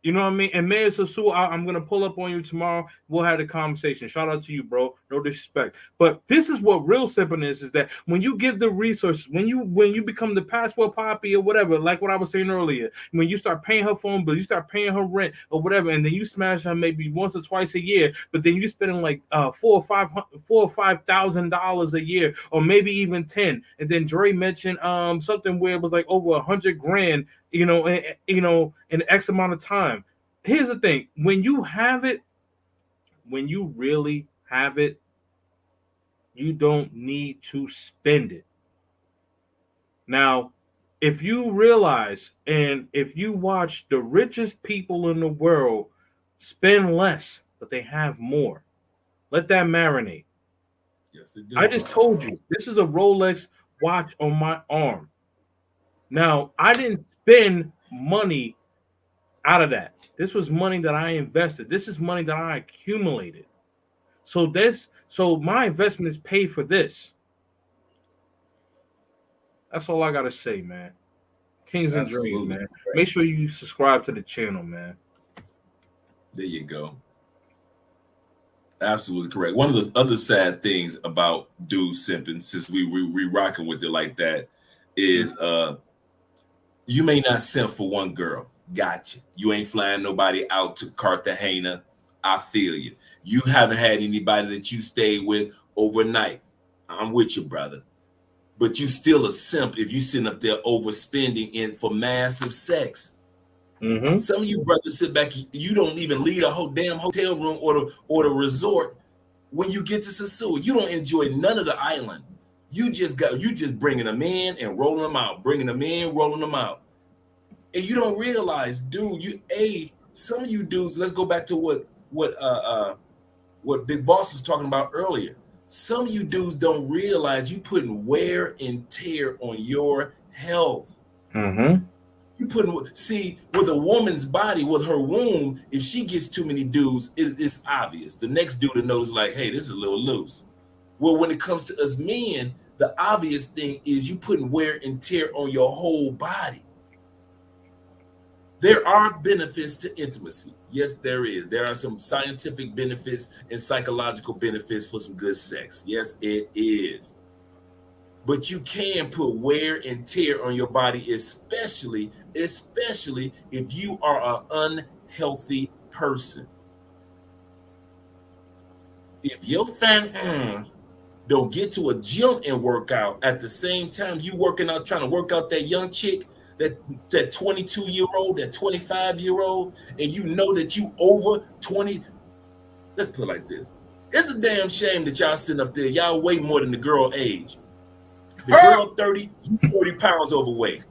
You know what I mean? And Mayor Sasu, I'm going to pull up on you tomorrow. We'll have a conversation. Shout out to you, bro. No disrespect. But this is what real simping is that when you give the resources, when you become the passport poppy or whatever, like what I was saying earlier, when you start paying her phone bill, you start paying her rent or whatever, and then you smash her maybe once or twice a year, but then you're spending like $4,000 or $5,000 a year, or maybe even 10. And then Dre mentioned something where it was like over $100,000, in X amount of time. Here's the thing: when you have it, when you really have it, you don't need to spend it. Now, if you realize, and if you watch the richest people in the world spend less, but they have more, let that marinate. Yes, it do. I just told you, this is a Rolex watch on my arm. Now, I didn't spend money out of that. This was money that I invested. This is money that I accumulated. So my investment is paid for this. That's all I gotta say, man. Kings and Dreams, man. Make sure you subscribe to the channel, man. There you go. Absolutely correct. One of the other sad things about dudes simping, since we rocking with it like that, is you may not simp for one girl. Gotcha. You ain't flying nobody out to Cartagena. I feel you. You haven't had anybody that you stayed with overnight. I'm with you, brother. But you still a simp if you sitting up there overspending for massive sex. Mm-hmm. Some of you brothers sit back, you don't even leave a whole damn hotel room or the resort when you get to Sasua. You don't enjoy none of the island. You just bringing them in and rolling them out, bringing them in, rolling them out. And you don't realize, dude, some of you dudes, let's go back to what Big Boss was talking about earlier. Some of you dudes don't realize you putting wear and tear on your health. Mm-hmm. See, with a woman's body, with her womb, if she gets too many dudes, it's obvious. The next dude that knows, like, hey, this is a little loose. Well, when it comes to us men, the obvious thing is you putting wear and tear on your whole body. There are benefits to intimacy. Yes, there is. There are some scientific benefits and psychological benefits for some good sex. Yes, it is. But you can put wear and tear on your body, especially if you are an unhealthy person. If your fan don't get to a gym and work out at the same time you working out, trying to work out that young chick, that 22-year-old, that 25-year-old, and you know that you over 20. Let's put it like this. It's a damn shame that y'all sitting up there, y'all weigh more than the girl age. The girl 30, you 40 pounds overweight.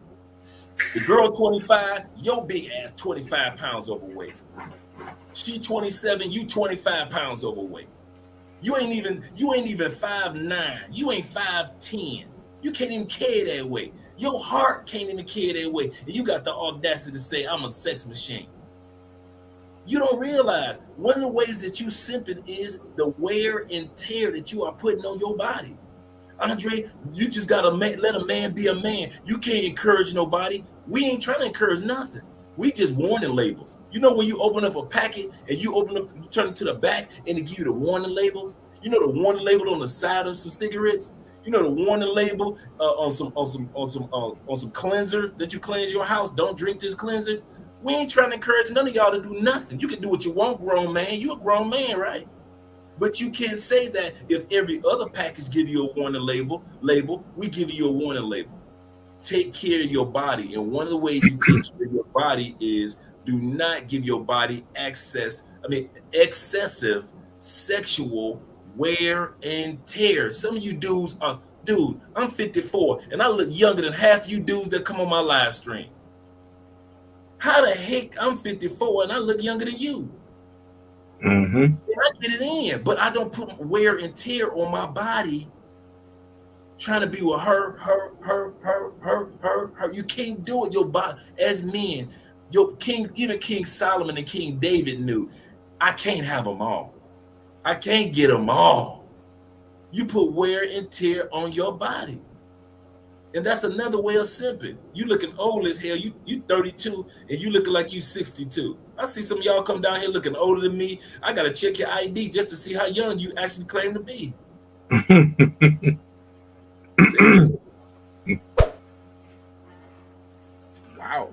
The girl 25, your big ass 25 pounds overweight. She 27, you 25 pounds overweight. You ain't even 5'9". You ain't 5'10". You can't even carry that weight. Your heart can't even carry that weight. And you got the audacity to say, I'm a sex machine. You don't realize one of the ways that you simping is the wear and tear that you are putting on your body. Andre, you just got to let a man be a man. You can't encourage nobody. We ain't trying to encourage nothing. We just warning labels. You know when you open up a packet and you turn it to the back and they give you the warning labels? You know the warning label on the side of some cigarettes? You know the warning label on some cleanser that you cleanse your house. Don't drink this cleanser. We ain't trying to encourage none of y'all to do nothing. You can do what you want, grown man. You a grown man, right? But you can't say that if every other package give you a warning label, we give you a warning label. Take care of your body. And one of the ways you take care of your body is do not give your body excessive sexual wear and tear. Some of you dudes are, dude, I'm 54 and I look younger than half you dudes that come on my live stream. How the heck I'm 54 and I look younger than you? And I get it in, but I don't put wear and tear on my body trying to be with her. You can't do it. Your body, as men, even King Solomon and King David knew, I can't have them all. I can't get them all. You put wear and tear on your body. And that's another way of simping. You looking old as hell. You 32 and you looking like you 62. I see some of y'all come down here looking older than me. I got to check your ID just to see how young you actually claim to be. Wow.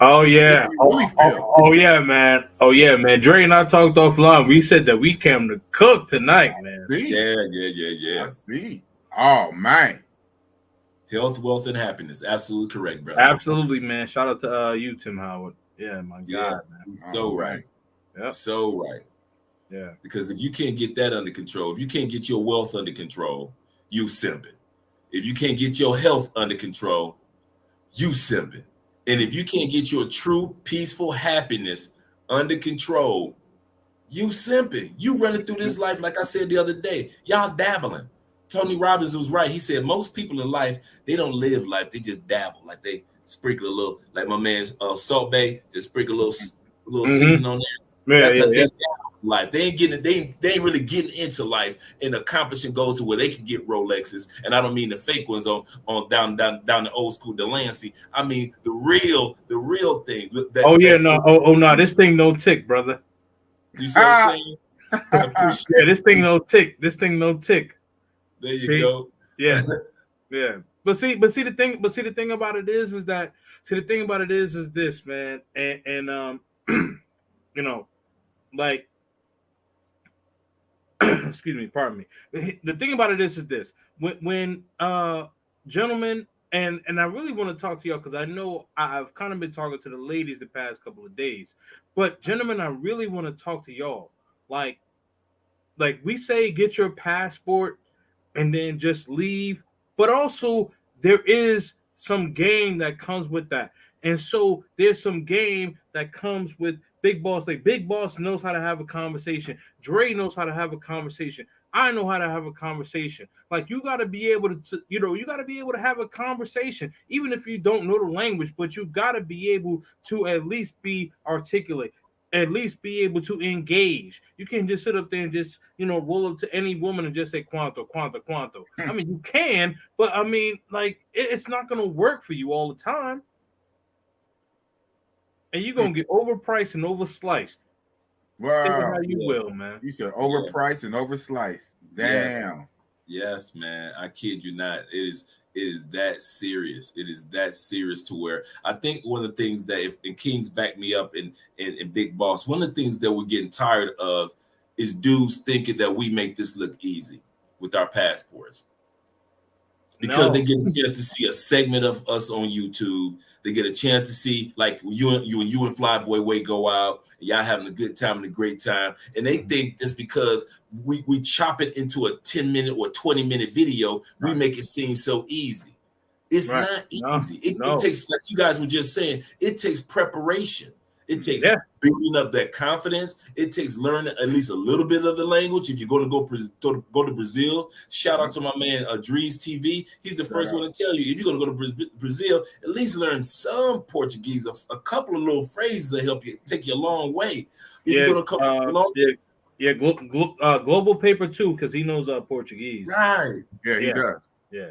Oh yeah. Oh yeah, man. Oh yeah, man. Dre and I talked offline. We said that we came to cook tonight, man. Yeah. I see. Oh man. Health, wealth, and happiness. Absolutely correct, brother. Absolutely, man. Shout out to you, Tim Howard. Yeah, my God, man. So right. Yep. So right. Yeah. Because if you can't get that under control, if you can't get your wealth under control, you simping. If you can't get your health under control, you simping. And if you can't get your true, peaceful happiness under control, you simping. You running through this life, like I said the other day, y'all dabbling. Tony Robbins was right. He said most people in life, they don't live life. They just dabble. Like they sprinkle a little, like my man's Salt Bay, just sprinkle a little season on there. That's how they dabble life. They ain't getting they ain't really getting into life and accomplishing goals to where they can get Rolexes. And I don't mean the fake ones on down the old school Delancey. I mean the real thing. No, this thing don't tick, brother. You see what I'm saying? Yeah, this thing don't tick. This thing don't tick. There you go. Yeah. Yeah. But see the thing about it is this, man. And you know, like excuse me, pardon me. The thing about it is this. When gentlemen, and I really want to talk to y'all because I know I've kind of been talking to the ladies the past couple of days. But gentlemen, I really want to talk to y'all. Like we say, get your passport and then just leave. But also there is some game that comes with that. And so there's some game that comes with Big Boss. Like Big Boss knows how to have a conversation. Dre knows how to have a conversation. I know how to have a conversation. Like you got to be able to, you got to be able to have a conversation, even if you don't know the language, but you got to be able to at least be articulate. At least be able to engage. You can't just sit up there and just, roll up to any woman and just say Quanto. I mean, you can, but I mean, like, it's not going to work for you all the time. And you're going to get overpriced and oversliced. Wow. Take it how you will, man. You said overpriced and oversliced. Damn. Yes, man. I kid you not. It is that serious. It is that serious to where I think one of the things that and Kings back me up and Big Boss, one of the things that we're getting tired of is dudes thinking that we make this look easy with our passports. Because they get a chance to see a segment of us on YouTube. They get a chance to see like you and Flyboy Way go out, and y'all having a good time and a great time. And they think just because we chop it into a 10-minute or 20-minute video, we make it seem so easy. It's not easy. It takes, like you guys were just saying, it takes preparation. It takes building up that confidence. It takes learning at least a little bit of the language. If you're going to go to Brazil, shout out to my man Dries TV. He's the first one to tell you, if you're going to go to Brazil, at least learn some Portuguese. A couple of little phrases that help you take you a long way. If you're going to come Global Paper too, because he knows Portuguese. Right. Yeah, he does. Yeah.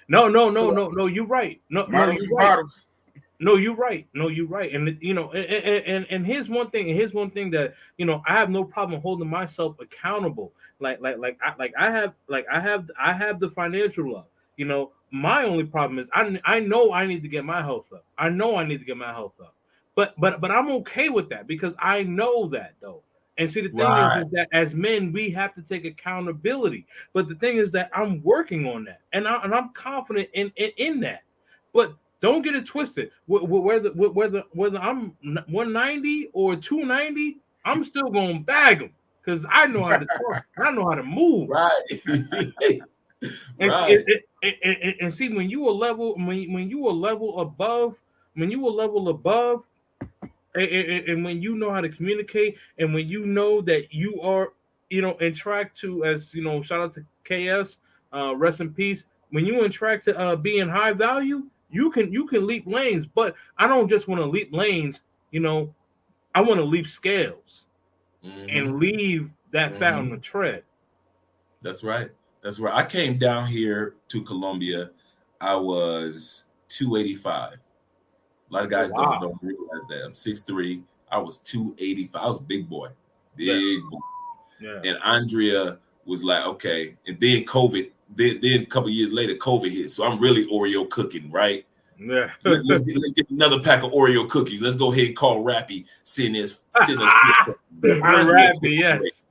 No, you're right. No, you're right. No, you're right. And and here's one thing. That I have no problem holding myself accountable. I have the financial love. My only problem is I know I need to get my health up. But I'm okay with that because I know that though. And see, the thing is that as men, we have to take accountability. But the thing is that I'm working on that, and I'm confident in that. But don't get it twisted. Whether I'm 190 or 290, I'm still gonna bag them because I know how to talk. I know how to move. Right. And, and see, when you a level above, and when you know how to communicate, and when you know that you are, in track to, as shout out to KS, rest in peace. When you in track to being high value, you can leap lanes. But I don't just want to leap lanes. I want to leap scales and leave that fat on the tread. That's right. That's right. I came down here to Colombia. I was 285. A lot of guys don't realize that. I'm 6'3". I was 285. I was a big boy. Big boy. Yeah. And Andrea was like, okay. And then COVID, then a couple of years later, COVID hit. So I'm really Oreo cooking, right? Yeah. let's get another pack of Oreo cookies. Let's go ahead and call Rappy. Send us. Rappy, yes.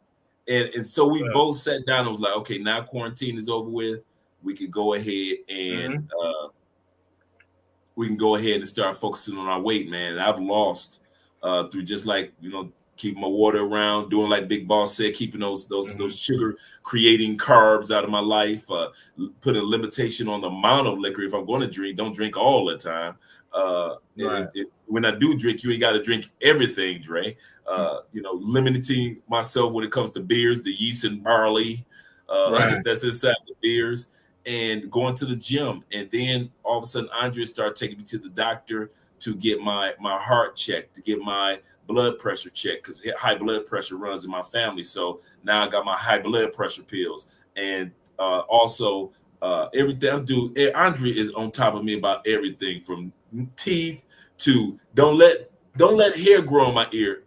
And so we both sat down and was like, okay, now quarantine is over with. We could go ahead and we can go ahead and start focusing on our weight, man. And I've lost through just like, keeping my water around, doing like Big Boss said, keeping those sugar creating carbs out of my life, put a limitation on the amount of liquor. If I'm going to drink, don't drink all the time. When I do drink, you ain't got to drink everything, Dre. Limiting myself when it comes to beers, the yeast and barley that's inside the beers, and going to the gym. And then all of a sudden, Andrea started taking me to the doctor to get my heart checked, to get my blood pressure checked, because high blood pressure runs in my family. So now I got my high blood pressure pills. And also everything I do, Andrea is on top of me about everything from teeth to don't let hair grow on my ear.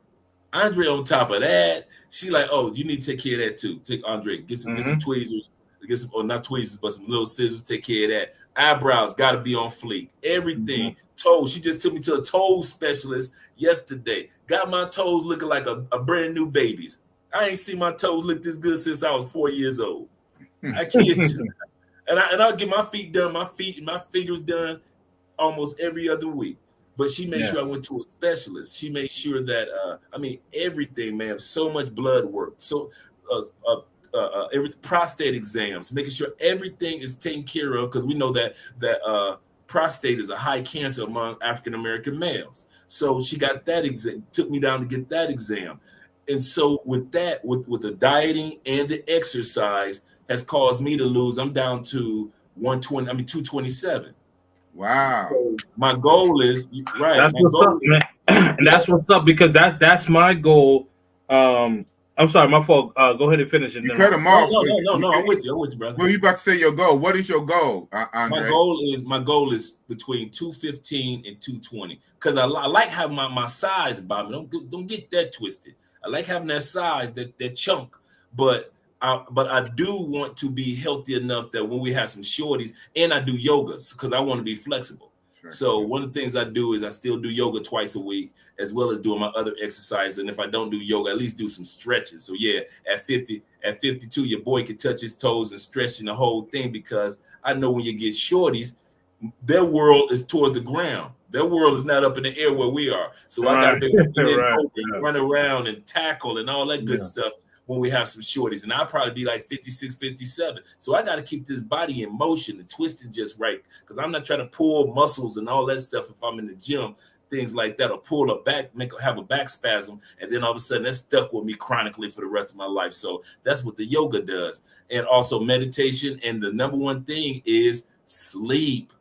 Andre on top of that, she like, oh, you need to take care of that too. Take Andre, get some tweezers, get some, or not tweezers, but some little scissors. Take care of that. Eyebrows got to be on fleek. Everything. Toes. She just took me to a toe specialist yesterday. Got my toes looking like a brand new baby's. I ain't seen my toes look this good since I was 4 years old. I kid you. And I'll get my feet done, my fingers done almost every other week. But she made sure I went to a specialist. She made sure that everything, man, so much blood work, so every prostate exams, making sure everything is taken care of, because we know that prostate is a high cancer among African American males. So she got that exam, took me down to get that exam, and so with that, with the dieting and the exercise, has caused me to lose. I'm down to 227. Wow. So my goal is right. That's what's up, man. And that's what's up, because that's my goal. I'm sorry, my fault. Go ahead and finish it. You cut him off. No. I'm with you, brother. Well, you about to say your goal. What is your goal, Andre? My goal is between 215 and 220, because I like having my size, Bobby. Don't get that twisted. I like having that size, that chunk, but I do want to be healthy enough that when we have some shorties, and I do yoga because I want to be flexible. Sure. So one of the things I do is I still do yoga twice a week, as well as doing my other exercises. And if I don't do yoga, at least do some stretches. So yeah, at 52, your boy can touch his toes and stretching the whole thing, because I know when you get shorties, their world is towards the ground. Their world is not up in the air where we are. So I got to be able to run around and tackle and all that good stuff when we have some shorties. And I'll probably be like 56, 57. So I got to keep this body in motion and twisting just right, because I'm not trying to pull muscles and all that stuff if I'm in the gym, things like that, or pull a back, have a back spasm, and then all of a sudden that's stuck with me chronically for the rest of my life. So that's what the yoga does. And also meditation. And the number one thing is sleep.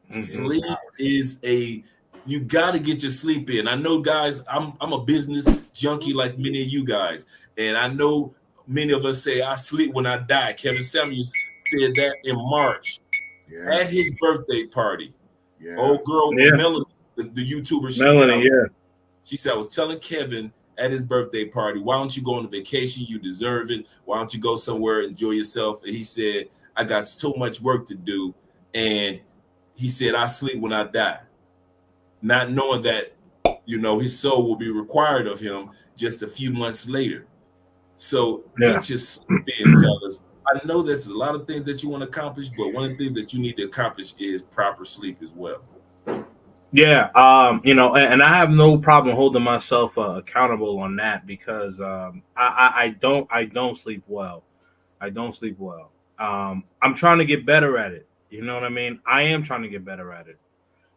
Sleep is you got to get your sleep in. I know, guys, I'm a business junkie like many of you guys. And I know many of us say, I sleep when I die. Kevin Samuels said that in March at his birthday party. Old girl, Melanie, the YouTuber, she said, I was telling Kevin at his birthday party, why don't you go on a vacation? You deserve it. Why don't you go somewhere, enjoy yourself? And he said, I got so much work to do. And he said, I sleep when I die. Not knowing that his soul will be required of him just a few months later. So get your sleep in, fellas. I know there's a lot of things that you want to accomplish, but one of the things that you need to accomplish is proper sleep as well. Yeah, and I have no problem holding myself accountable on that because I don't sleep well. I don't sleep well. I'm trying to get better at it. You know what I mean? I am trying to get better at it.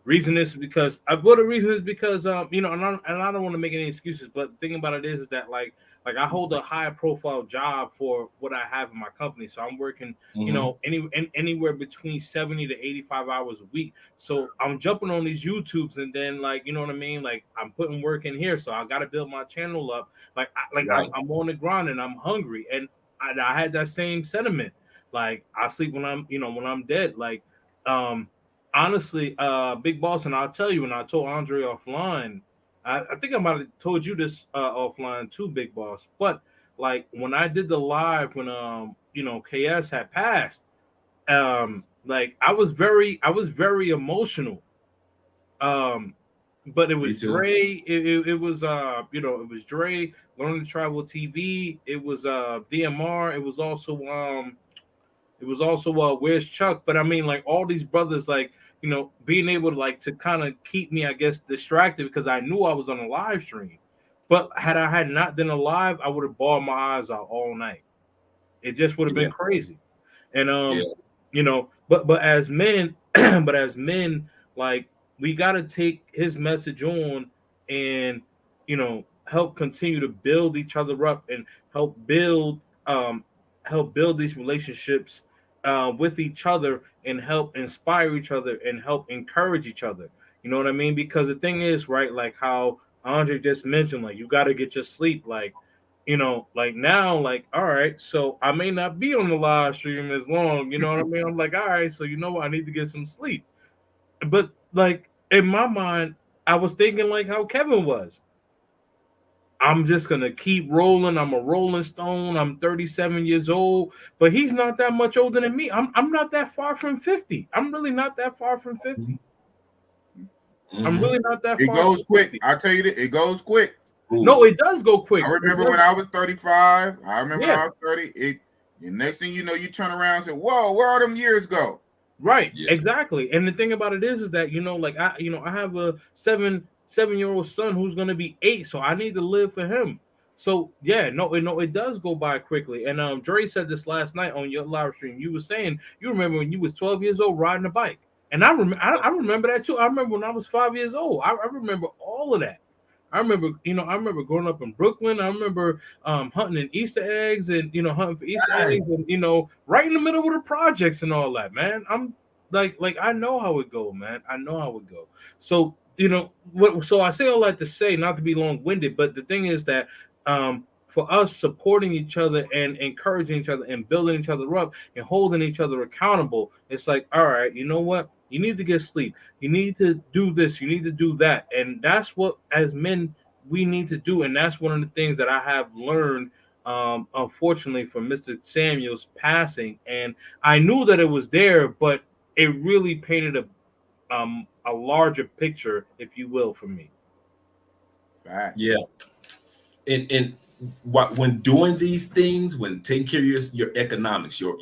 Reason is because the reason is because and I don't want to make any excuses, but the thing about it is that like I hold a high profile job for what I have in my company, so I'm working anywhere between 70 to 85 hours a week. So I'm jumping on these YouTubes, and then like you know what I mean, like I'm putting work in here, so I got to build my channel up. I'm on the grind and I'm hungry, and I had that same sentiment. Like I sleep when I'm dead. Like honestly, Big Boss, and I'll tell you, and I told Andre offline, I think I might have told you this offline too, Big Boss. But like when I did the live when KS had passed, like I was very emotional. But it was Dre. It was it was Dre, Learning to Travel TV. It was DMR. It was also Where's Chuck? But I mean, like all these brothers, like being able to kind of keep me, I guess, distracted because I knew I was on a live stream. But had I had not been alive, I would have bawled my eyes out all night. It just would have been crazy. And but as men, like we got to take his message on and help continue to build each other up and help build these relationships with each other and help inspire each other and help encourage each other. You know what I mean? Because the thing is, right, like how Andre just mentioned, like you got to get your sleep. Like, like now, like, all right, so I may not be on the live stream as long, you know what I mean? I'm like, all right, so you know what? I need to get some sleep. But like in my mind, I was thinking like how Kevin was. I'm just going to keep rolling. I'm a rolling stone. I'm 37 years old, but he's not that much older than me. I'm not that far from 50. I'm really not that far from 50. I'm really not that far. It goes quick. I tell you that it goes quick. No, it does go quick. I remember when I was 35. I remember when I was 30. The next thing you know, you turn around and say, "Whoa, where all them years go?" Right. Yeah. Exactly. And the thing about it is that like I have a 7-year-old son who's going to be 8, so I need to live for him. So yeah, it does go by quickly. And Dre said this last night on your live stream. You were saying you remember when you was 12 years old riding a bike, and I remember that too. I remember when I was 5 years old. I remember all of that. I remember growing up in Brooklyn. I remember hunting in Easter eggs and hunting for Easter eggs and right in the middle of the projects and all that, man. I'm like I know how it go, man. I know how it go. So so I say all that to say, not to be long-winded, but the thing is that for us supporting each other and encouraging each other and building each other up and holding each other accountable, it's like, all right, you know what? You need to get sleep. You need to do this. You need to do that. And that's what, as men, we need to do. And that's one of the things that I have learned, unfortunately, from Mr. Samuel's passing. And I knew that it was there, but it really painted a larger picture, if you will, for me. Fact. Yeah. And when doing these things, when taking care of your economics, your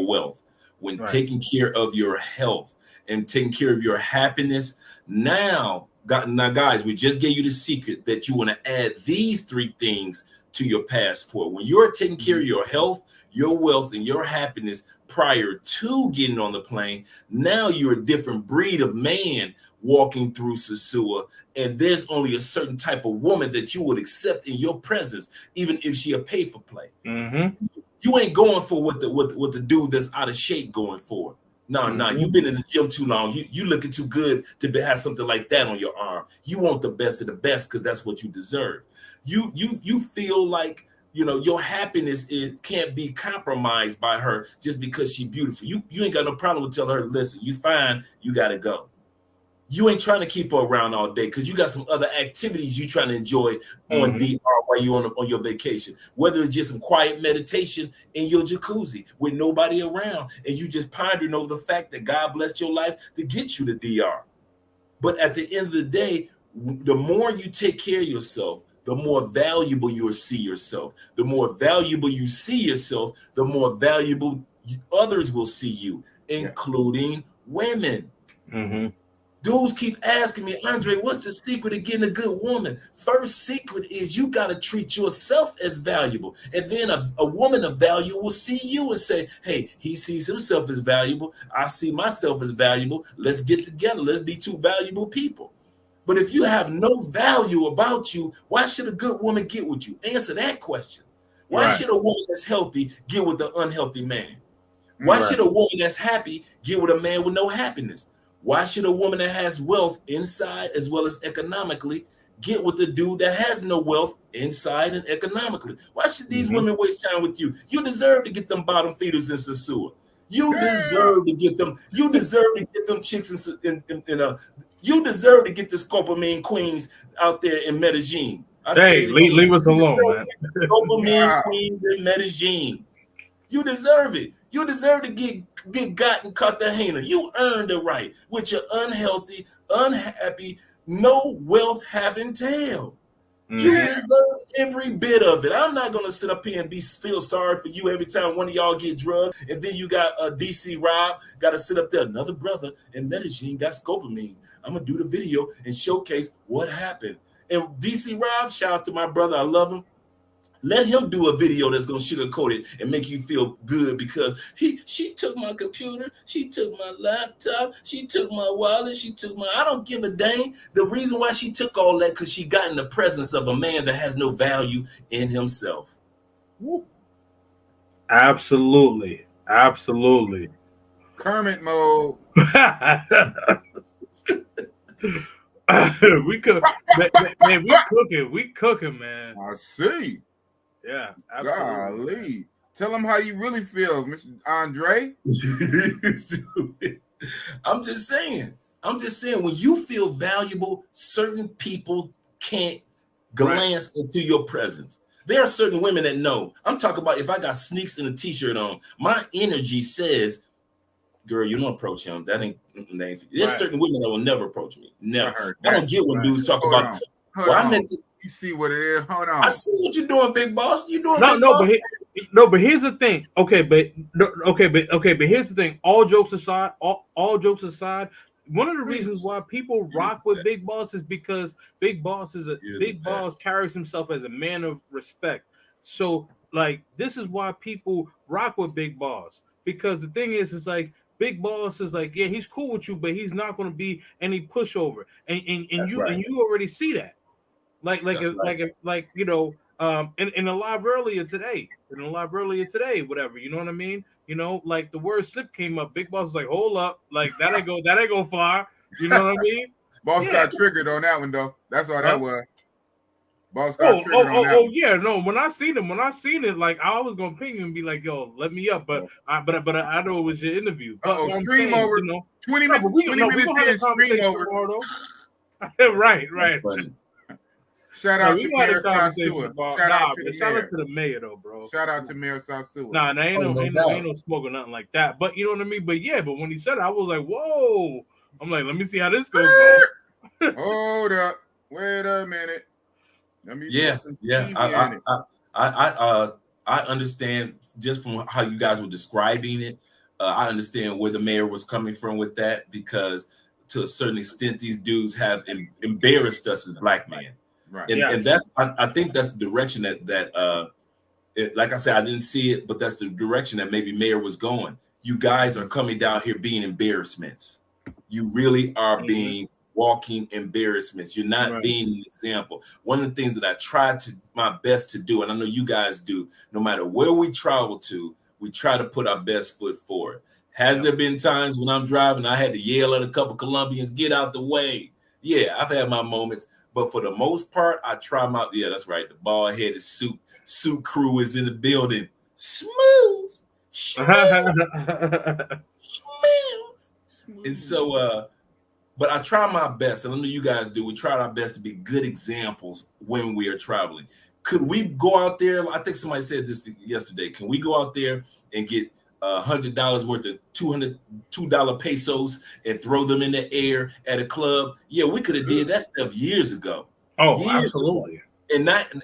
wealth, when taking care of your health and taking care of your happiness, now guys, we just gave you the secret that you want to add these 3 things to your passport. When you're taking care of your health, your wealth, and your happiness prior to getting on the plane, now you're a different breed of man walking through Sosua, and there's only a certain type of woman that you would accept in your presence, even if she a pay for play. Mm-hmm. You ain't going for what the dude that's out of shape going for. No, you've been in the gym too long. You looking too good to have something like that on your arm. You want the best of the best because that's what you deserve. You feel like your happiness can't be compromised by her just because she's beautiful. You ain't got no problem with telling her, listen, you fine, you gotta go. You ain't trying to keep her around all day because you got some other activities you trying to enjoy on DR while you on your vacation. Whether it's just some quiet meditation in your jacuzzi with nobody around, and you just pondering over the fact that God blessed your life to get you to DR. But at the end of the day, The more you take care of yourself, the more valuable you'll see yourself. The more valuable you see yourself, the more valuable others will see you, including women. Mm-hmm. Dudes keep asking me, Andre, what's the secret of getting a good woman? First secret is you got to treat yourself as valuable. And then a woman of value will see you and say, hey, he sees himself as valuable. I see myself as valuable. Let's get together. Let's be two valuable people. But if you have no value about you, why should a good woman get with you? Answer that question. Why should a woman that's healthy get with an unhealthy man? Why should a woman that's happy get with a man with no happiness? Why should a woman that has wealth inside as well as economically get with a dude that has no wealth inside and economically? Why should these women waste time with you? You deserve to get them bottom feeders in Sasua. You deserve to get them. You deserve to get them chicks you deserve to get the scopolamine queens out there in Medellin. Leave us alone, man. Scopolamine queens in Medellin. You deserve it. You deserve to get got in Cartagena. You earned the right with your unhealthy, unhappy, no wealth having tail. You deserve every bit of it. I'm not gonna sit up here and feel sorry for you every time one of y'all get drugged, and then you got DC Rob got to sit up there. Another brother in Medellin got scopolamine. I'm gonna do the video and showcase what happened. And DC Rob, shout out to my brother. I love him. Let him do a video that's gonna sugarcoat it and make you feel good because she took my computer, she took my laptop, she took my wallet, I don't give a dang. The reason why she took all that because she got in the presence of a man that has no value in himself. Woo. Absolutely. Kermit mode. We cook, man. We cooking, man. I see. Yeah, absolutely. Golly. Tell them how you really feel, Mr. Andre. I'm just saying, when you feel valuable, certain people can't glance into your presence. There are certain women that know. I'm talking about if I got sneaks and a t-shirt on, my energy says, girl, you don't approach him. That ain't. There's certain women that will never approach me. Never. I don't get when dudes talk about. You see what it is? Hold on. I see what you're doing, big boss. You doing big boss. But here's the thing. But here's the thing. All jokes aside, one of the reasons why people rock with Big Boss is because Big Boss carries himself as a man of respect. So, like, this is why people rock with Big Boss, because the thing is like Big Boss is like, yeah, he's cool with you, but he's not going to be any pushover, and you already see that. Like you know, in a live earlier today, whatever, you know what I mean? You know, like the word simp came up. Big Boss is like, hold up, like that ain't go far. You know what I mean? Boss got triggered on that one though. That's all that was. Boss got triggered on that one. Yeah, no. When I seen it, like I was gonna ping him and be like, yo, let me up, but I know it was your interview. But stream over. You know, 20 minutes in, stream over. Right. Shout out to Mayor Sasua. Shout out to the mayor, though, bro. Shout out to Mayor Sasua. Nah, ain't no smoke or nothing like that. But you know what I mean. But yeah, but when he said it, I was like, whoa. I'm like, let me see how this goes. Hold up, wait a minute. Let me I understand just from how you guys were describing it. I understand where the mayor was coming from with that, because to a certain extent, these dudes have embarrassed us as black men. Right. And that's I think that's the direction that like I said, I didn't see it, but that's the direction that maybe Mayor was going. You guys are coming down here being embarrassments. You really are being walking embarrassments. You're not being an example. One of the things that I try my best to do, and I know you guys do, no matter where we travel to, we try to put our best foot forward. Has there been times when I'm driving, I had to yell at a couple Colombians, get out the way? Yeah, I've had my moments. But for the most part, I try my, that's right. The bald-headed suit crew is in the building. Smooth. And so, but I try my best, and I know you guys do. We try our best to be good examples when we are traveling. Could we go out there? I think somebody said this yesterday. Can we go out there and get $100 worth of $2 pesos and throw them in the air at a club. Yeah, we could have did that stuff years ago. Oh, years absolutely. Ago.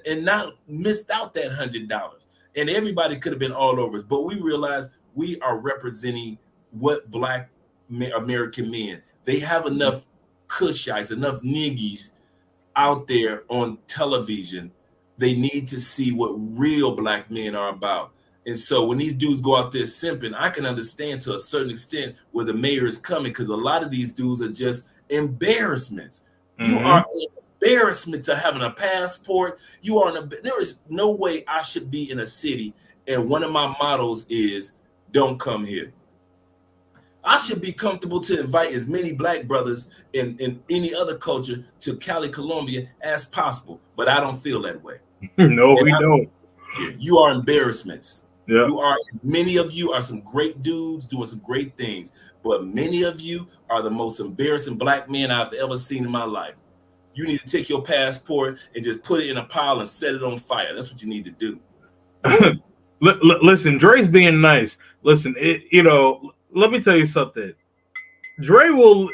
And not missed out that $100. And everybody could have been all over us. But we realized we are representing what Black American men. They have enough cushites, enough niggies out there on television. They need to see what real Black men are about. And so when these dudes go out there simping, I can understand to a certain extent where the mayor is coming, because a lot of these dudes are just embarrassments. You are an embarrassment to having a passport. There is no way I should be in a city and one of my mottos is don't come here. I should be comfortable to invite as many Black brothers in any other culture to Cali, Colombia as possible, but I don't feel that way. No, we don't. You are embarrassments. Yeah. Many of you are some great dudes doing some great things, but many of you are the most embarrassing Black men I've ever seen in my life. You need to take your passport and just put it in a pile and set it on fire. That's what you need to do. Listen, Dre's being nice. Listen, let me tell you something. Dre will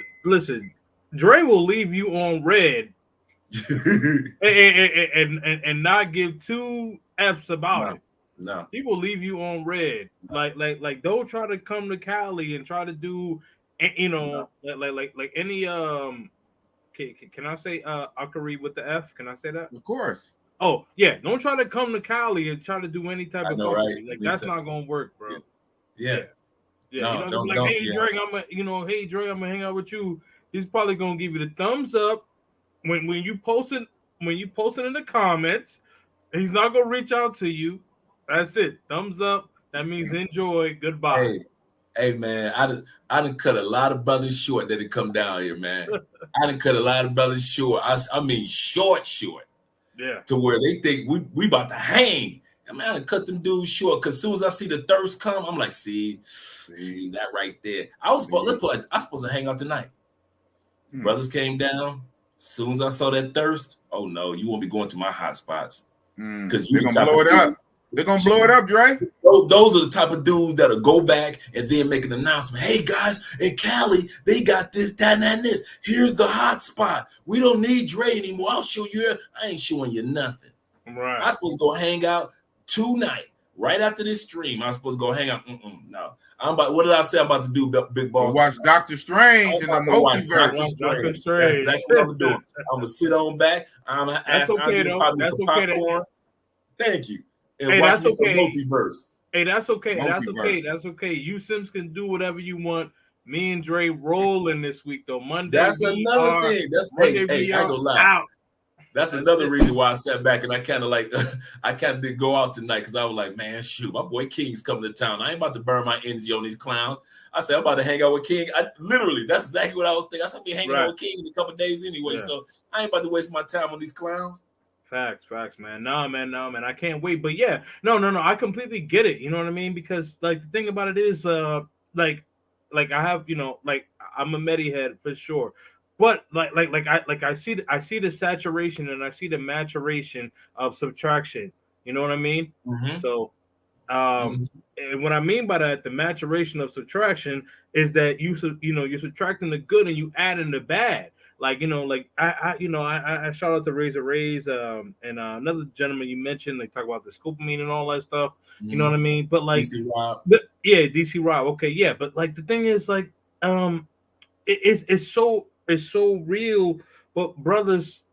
leave you on red and not give two F's about it. No, he will leave you on red. Like don't try to come to Cali and try to do, like any Can I say Akari with the F? Can I say that? Of course. Oh yeah, don't try to come to Cali and try to do any type of fuckery. Like that's not gonna work, bro. Yeah. No, don't like, hey Dre, hey Dre, I'm gonna hang out with you. He's probably gonna give you the thumbs up when you post it in the comments. He's not gonna reach out to you. That's it. Thumbs up. That means enjoy. Goodbye. Hey man, I done cut a lot of brothers short that had come down here, man. I done cut a lot of brothers short. I mean short. Yeah. To where they think we about to hang. I mean, I done cut them dudes short because as soon as I see the thirst come, I'm like, see that right there. I was supposed to hang out tonight. Brothers came down. As soon as I saw that thirst, oh no, you won't be going to my hot spots. Because you're gonna blow it up. They're gonna blow it up, Dre. Those are the type of dudes that'll go back and then make an announcement. Hey guys, in Cali, they got this, that, and this. Here's the hot spot. We don't need Dre anymore. I'll show you. I ain't showing you nothing. Right. I'm supposed to go hang out tonight, right after this stream. I'm supposed to go hang out. No. What did I say I'm about to do, Big Boss? Watch Doctor Strange in the multiverse. Doctor Strange. That's exactly what I'm doing. I'm gonna sit on back. I'm gonna ask That's some okay, popcorn. Thank you. And watch me some multiverse. Hey, that's okay. That's okay. You Sims can do whatever you want. Me and Dre rolling this week though. Monday. That's another thing. That's Monday. Hey, I go live. Out. That's another reason why I sat back and I kind of did go out tonight because I was like, man, shoot, my boy King's coming to town. I ain't about to burn my energy on these clowns. I said, I'm about to hang out with King. That's exactly what I was thinking. I said, I'll be hanging out with King in a couple of days anyway. So I ain't about to waste my time on these clowns. Facts, man. No, man. I can't wait. But yeah, no. I completely get it. You know what I mean? Because like the thing about it is, like I have, like I'm a Medi head for sure. But I see the saturation and I see the maturation of subtraction. You know what I mean? Mm-hmm. So, and what I mean by that, the maturation of subtraction is that you're subtracting the good and you add in the bad. Like I shout out to Razor Rays and another gentleman you mentioned. They talk about the scopamine and all that stuff. Mm-hmm. You know what I mean? But like DC Rob. DC Rob. Okay, yeah. But like the thing is like it's so real. But brothers,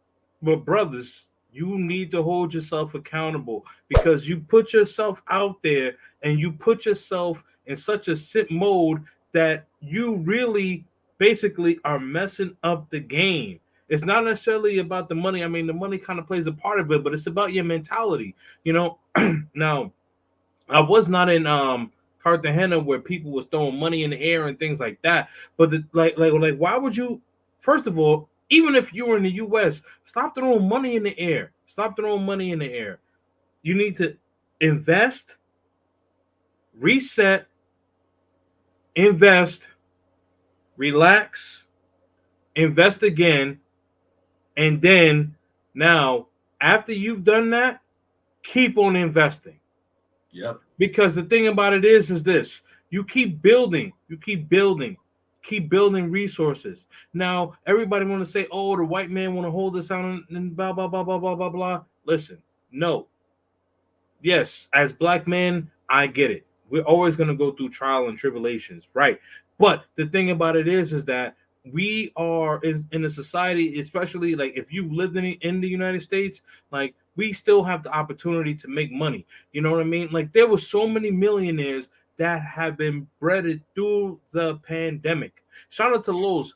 you need to hold yourself accountable because you put yourself out there and you put yourself in such a simp mode that you really basically are messing up the game. It's not necessarily about the money. I mean, the money kind of plays a part of it, but it's about your mentality. Now, I was not in Cartagena where people was throwing money in the air and things like that. But like, why would you? First of all, even if you were in the U.S., stop throwing money in the air. Stop throwing money in the air. You need to invest, reset, invest, relax, invest again, and then now, after you've done that, keep on investing. Yep. Because the thing about it is this. You keep building. You keep building. Keep building resources. Now, everybody want to say, "Oh, the white man want to hold us down and blah blah blah blah blah blah blah." Listen, no. Yes, as black men, I get it. We're always going to go through trial and tribulations, right? But the thing about it is that we are in a society, especially like if you've lived in the United States, like we still have the opportunity to make money. You know what I mean? Like there were so many millionaires that have been breaded through the pandemic. Shout out to Los.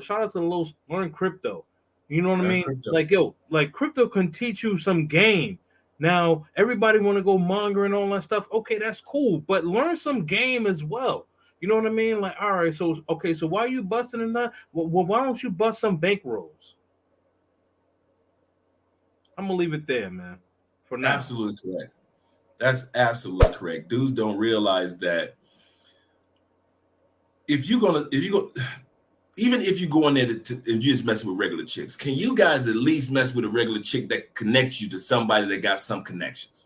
Shout out to Los. Learn crypto. You know what I mean? Crypto. Like yo, like crypto can teach you some game. Now, everybody want to go manga and all that stuff. Okay, that's cool, but learn some game as well. You know what I mean? Like, all right, so okay, so why are you busting in that? Well, why don't you bust some bankrolls? I'm gonna leave it there, man. For now. Absolutely correct. That's absolutely correct. Dudes don't realize that if you go, even if you go in there and you just mess with regular chicks, can you guys at least mess with a regular chick that connects you to somebody that got some connections?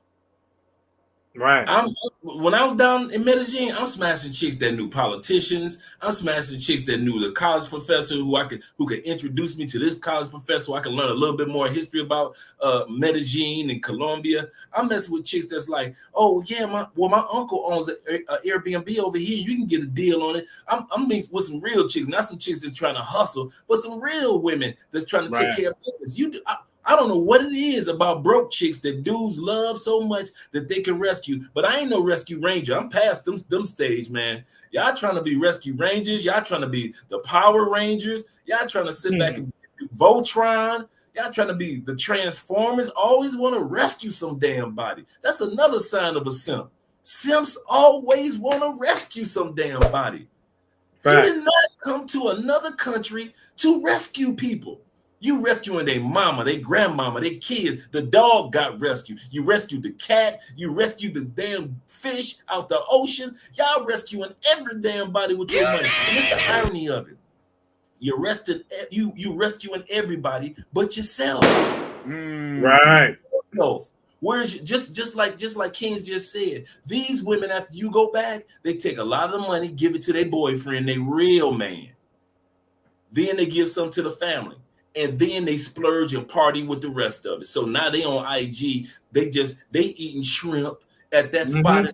Right. When I was down in Medellin, I'm smashing chicks that knew politicians. I'm smashing chicks that knew the college professor who could introduce me to this college professor so I can learn a little bit more history about Medellin and Colombia. I'm messing with chicks that's like, oh yeah, my uncle owns an Airbnb over here. You can get a deal on it. I'm mixed with some real chicks, not some chicks that's trying to hustle, but some real women that's trying to take care of business. I don't know what it is about broke chicks that dudes love so much that they can rescue. But I ain't no rescue ranger. I'm past them stage, man. Y'all trying to be rescue rangers. Y'all trying to be the Power Rangers. Y'all trying to sit back and do Voltron. Y'all trying to be the Transformers. Always want to rescue some damn body. That's another sign of a simp. Simps always want to rescue some damn body. Right. You did not come to another country to rescue people. You rescuing their mama, their grandmama, their kids. The dog got rescued. You rescued the cat. You rescued the damn fish out the ocean. Y'all rescuing every damn body with your money. And it's the irony of it. You rescuing everybody but yourself. Right. Whereas just like Kings just said, these women, after you go back, they take a lot of the money, give it to their boyfriend, their real man. Then they give some to the family. And then they splurge and party with the rest of it. So now they on IG, they eating shrimp at that spot,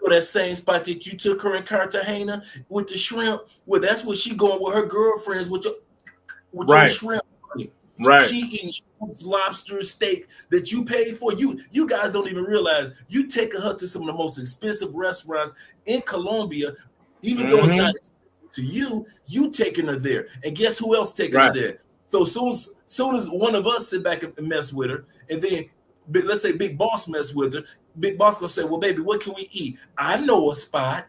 that same spot that you took her in Cartagena with the shrimp. Well, that's where she going with her girlfriends with your shrimp money. Right. She eating shrimp, lobster, steak that you paid for. You guys don't even realize you taking her to some of the most expensive restaurants in Colombia, even though it's not expensive to you. You taking her there, and guess who else taking her there? So soon as one of us sit back and mess with her, and then let's say Big Boss mess with her, Big Boss gonna say, "Well, baby, what can we eat? I know a spot."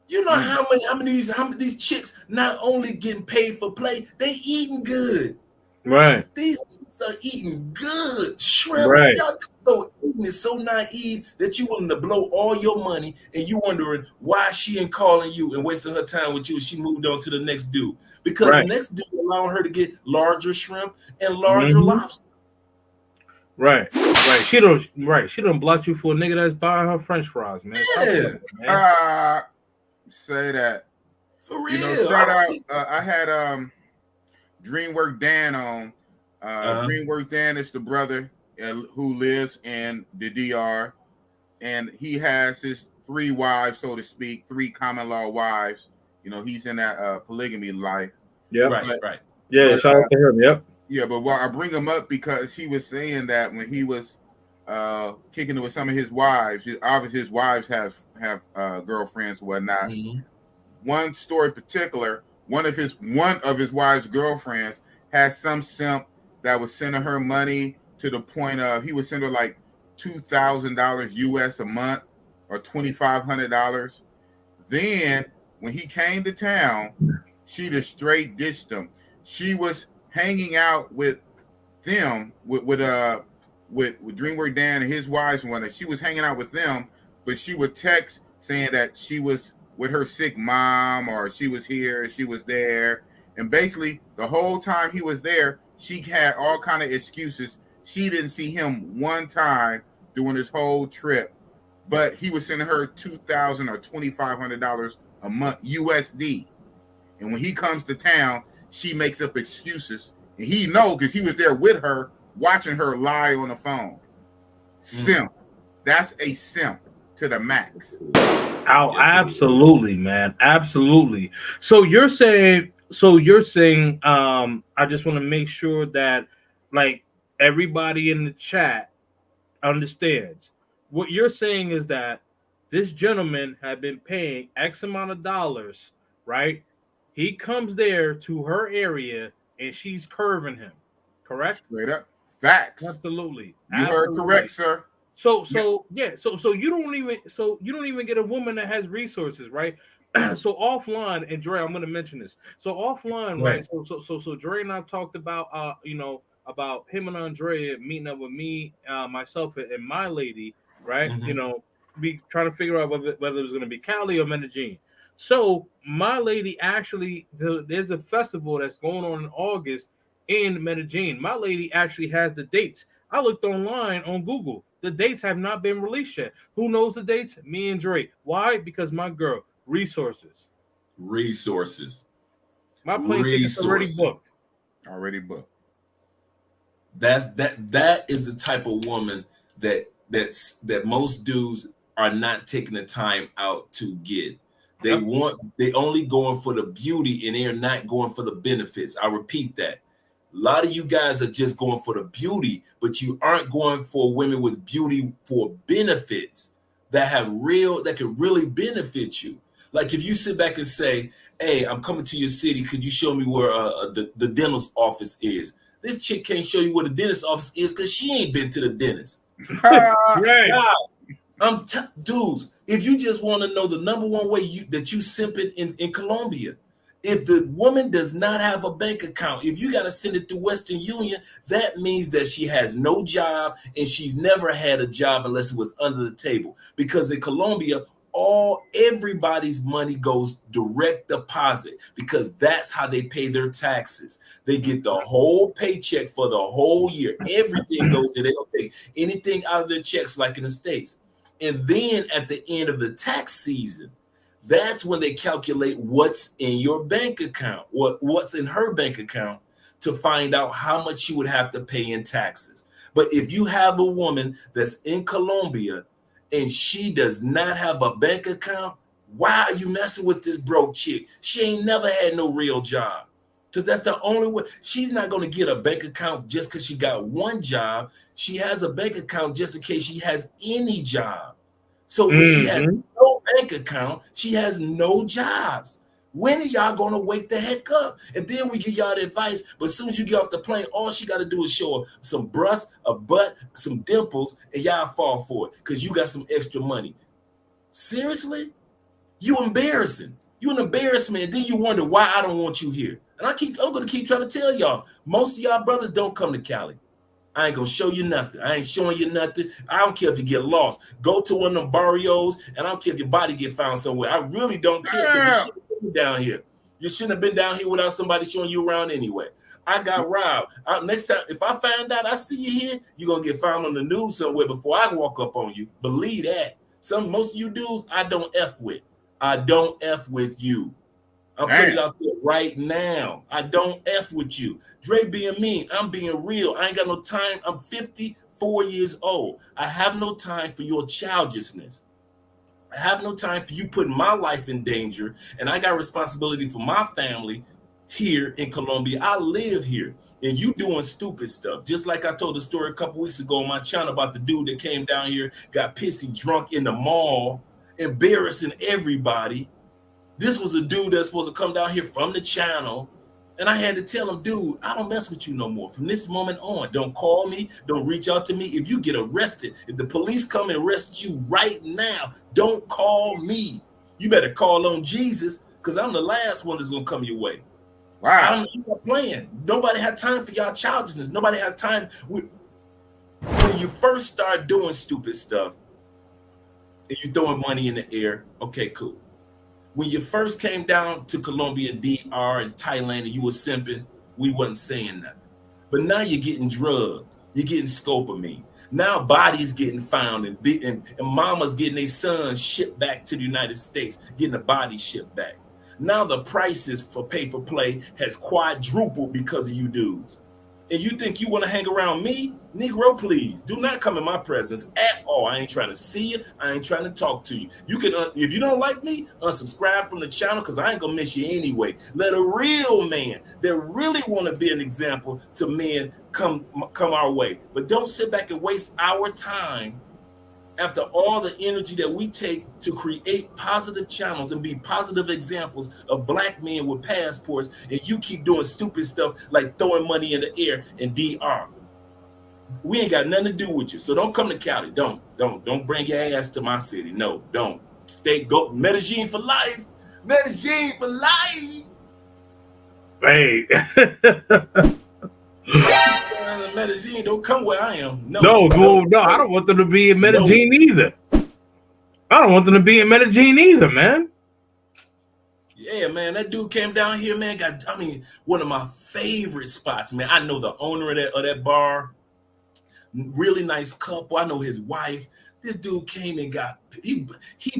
You know how many of these chicks not only getting paid for play, they eating good. Right. These chicks are eating good shrimp. Right. Y'all is so naive that you willing to blow all your money, and you wondering why she ain't calling you and wasting her time with you. She moved on to the next dude. Because the next dude allowing her to get larger shrimp and larger lobster. Right. She don't block you for a nigga that's buying her French fries, man. Yeah. Say that. For real. Shout out. I had DreamWorks Dan on. DreamWorks Dan is the brother who lives in the DR, and he has his 3 wives, so to speak, 3 common law wives. He's in that polygamy life. Yeah, right. Yeah, shout out to him. Yep. Yeah, but I bring him up because he was saying that when he was kicking it with some of his wives, obviously his wives have girlfriends and whatnot. One story in particular, one of his wives' girlfriends had some simp that was sending her money to the point of he would send her like $2,000 US a month or $2,500. Then when he came to town, she just straight ditched him. She was hanging out with them with DreamWorks Dan and his wives and whatnot. She was hanging out with them, but she would text saying that she was with her sick mom, or she was here, she was there, and basically the whole time he was there, she had all kind of excuses. She didn't see him one time during this whole trip. but he was sending her $2,000 or $2,500 a month USD. And when he comes to town, she makes up excuses, and he know because he was there with her, watching her lie on the phone. Simp. That's a simp to the max. Oh, absolutely, man. Absolutely. So you're saying, I just want to make sure that like everybody in the chat understands. What you're saying is that this gentleman had been paying X amount of dollars, right? He comes there to her area and she's curving him, correct? Straight up. Facts. Absolutely. You heard correct, sir. So you don't even get a woman that has resources, right? So offline, and Dre, I'm going to mention this. So offline, right? So Dre and I talked about about him and Andrea meeting up with me, myself, and my lady, right? Be trying to figure out whether it was going to be Cali or Medellin. So my lady actually, there's a festival that's going on in August in Medellin. My lady actually has the dates. I looked online on Google. The dates have not been released yet. Who knows the dates? Me and Dre. Why? Because my girl, resources. My plane ticket's already booked. That is the type of woman that most dudes are not taking the time out to get. They only going for the beauty, and they're not going for the benefits. I repeat that. A lot of you guys are just going for the beauty, but you aren't going for women with beauty for benefits that could really benefit you. Like if you sit back and say, "Hey, I'm coming to your city. Could you show me where the dentist office is?" This chick can't show you where the dentist office is because she ain't been to the dentist. Right. Guys, dudes, if you just want to know the number one way that you simping in Colombia, if the woman does not have a bank account, if you got to send it through Western Union, that means that she has no job and she's never had a job unless it was under the table. Because in Colombia, everybody's money goes direct deposit because that's how they pay their taxes. They get the whole paycheck for the whole year. Everything goes in. They don't take anything out of their checks like in the States. And then at the end of the tax season, that's when they calculate what's in your bank account, what's in her bank account to find out how much she would have to pay in taxes. But if you have a woman that's in Colombia and she does not have a bank account, why are you messing with this broke chick? She ain't never had no real job. Because that's the only way. She's not going to get a bank account just because she got one job. She has a bank account just in case she has any job. So if she has no bank account, she has no jobs. When are y'all going to wake the heck up? And then we give y'all the advice. But as soon as you get off the plane, all she got to do is show her some breasts, a butt, some dimples, and y'all fall for it because you got some extra money. Seriously? You embarrassing. You an embarrassment. And then you wonder why I don't want you here. And I'm going to keep trying to tell y'all, most of y'all brothers don't come to Cali. I ain't going to show you nothing. I ain't showing you nothing. I don't care if you get lost. Go to one of them barrios, and I don't care if your body get found somewhere. I really don't care. You shouldn't have been down here. You shouldn't have been down here without somebody showing you around anyway. I got robbed. Next time, if I find out I see you here, you're going to get found on the news somewhere before I walk up on you. Believe that. Most of you dudes, I don't F with. I don't F with you. I'm putting it out there right now. I don't F with you. Dre being mean, I'm being real. I ain't got no time. I'm 54 years old. I have no time for your childishness. I have no time for you putting my life in danger. And I got responsibility for my family here in Colombia. I live here. And you doing stupid stuff. Just like I told the story a couple weeks ago on my channel about the dude that came down here, got pissy drunk in the mall, embarrassing everybody. This was a dude that's supposed to come down here from the channel. And I had to tell him, dude, I don't mess with you no more. From this moment on, don't call me. Don't reach out to me. If you get arrested, if the police come and arrest you right now, don't call me. You better call on Jesus because I'm the last one that's going to come your way. Wow. I'm not playing. Nobody had time for y'all childishness. Nobody has time. When you first start doing stupid stuff and you're throwing money in the air, okay, cool. When you first came down to Colombia, DR, and Thailand, and you were simping, we wasn't saying nothing. But now you're getting drugged. You're getting scopamine. Now bodies getting found and mamas getting their sons shipped back to the United States, getting the body shipped back. Now the prices for pay for play has quadrupled because of you dudes. And you think you want to hang around me? Negro, please do not come in my presence at all. I ain't trying to see you. I ain't trying to talk to you. You can, if you don't like me, unsubscribe from the channel because I ain't gonna miss you anyway. Let a real man that really want to be an example to men come our way. But don't sit back and waste our time after all the energy that we take to create positive channels and be positive examples of black men with passports, and you keep doing stupid stuff like throwing money in the air and DR. We ain't got nothing to do with you. So don't come to Cali. Don't bring your ass to my city. No, don't. Go Medellin for life. Medellin for life. Hey. Medellin, don't come where I am. No, I don't want them to be in Medellin either. I don't want them to be in Medellin either, man. Yeah, man, that dude came down here, man. One of my favorite spots, man. I know the owner of that bar. Really nice couple. I know his wife. This dude came and he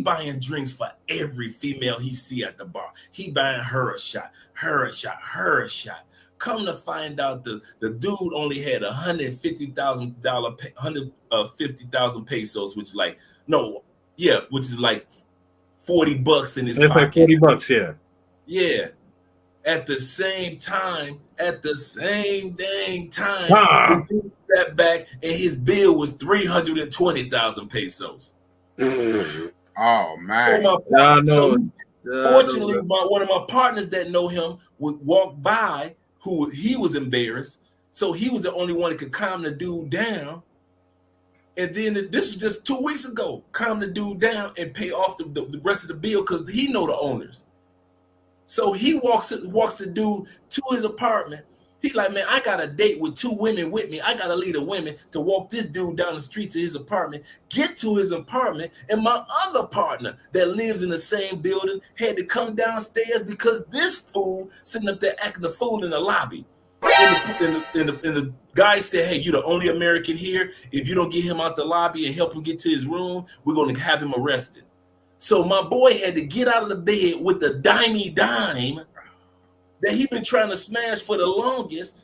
buying drinks for every female he see at the bar. He buying her a shot, her a shot, her a shot. Come to find out, the dude only had $150,000 pesos, which is like which is like $40 in his pocket. Like $40, yeah. Yeah. At the same dang time, the dude sat back and his bill was 320,000 pesos. Oh man! Fortunately, one of my partners that know him would walk by. He was embarrassed, so he was the only one that could calm the dude down. And then this was just 2 weeks ago. Calm the dude down and pay off the rest of the bill because he know the owners. So he walks the dude to his apartment. He like, man, I got a date with 2 women with me. I got to lead the women to walk this dude down the street to his apartment, get to his apartment, and my other partner that lives in the same building had to come downstairs because this fool sitting up there acting a fool in the lobby. And the guy said, hey, you the only American here. If you don't get him out the lobby and help him get to his room, we're going to have him arrested. So my boy had to get out of the bed with the dime that he been trying to smash for the longest.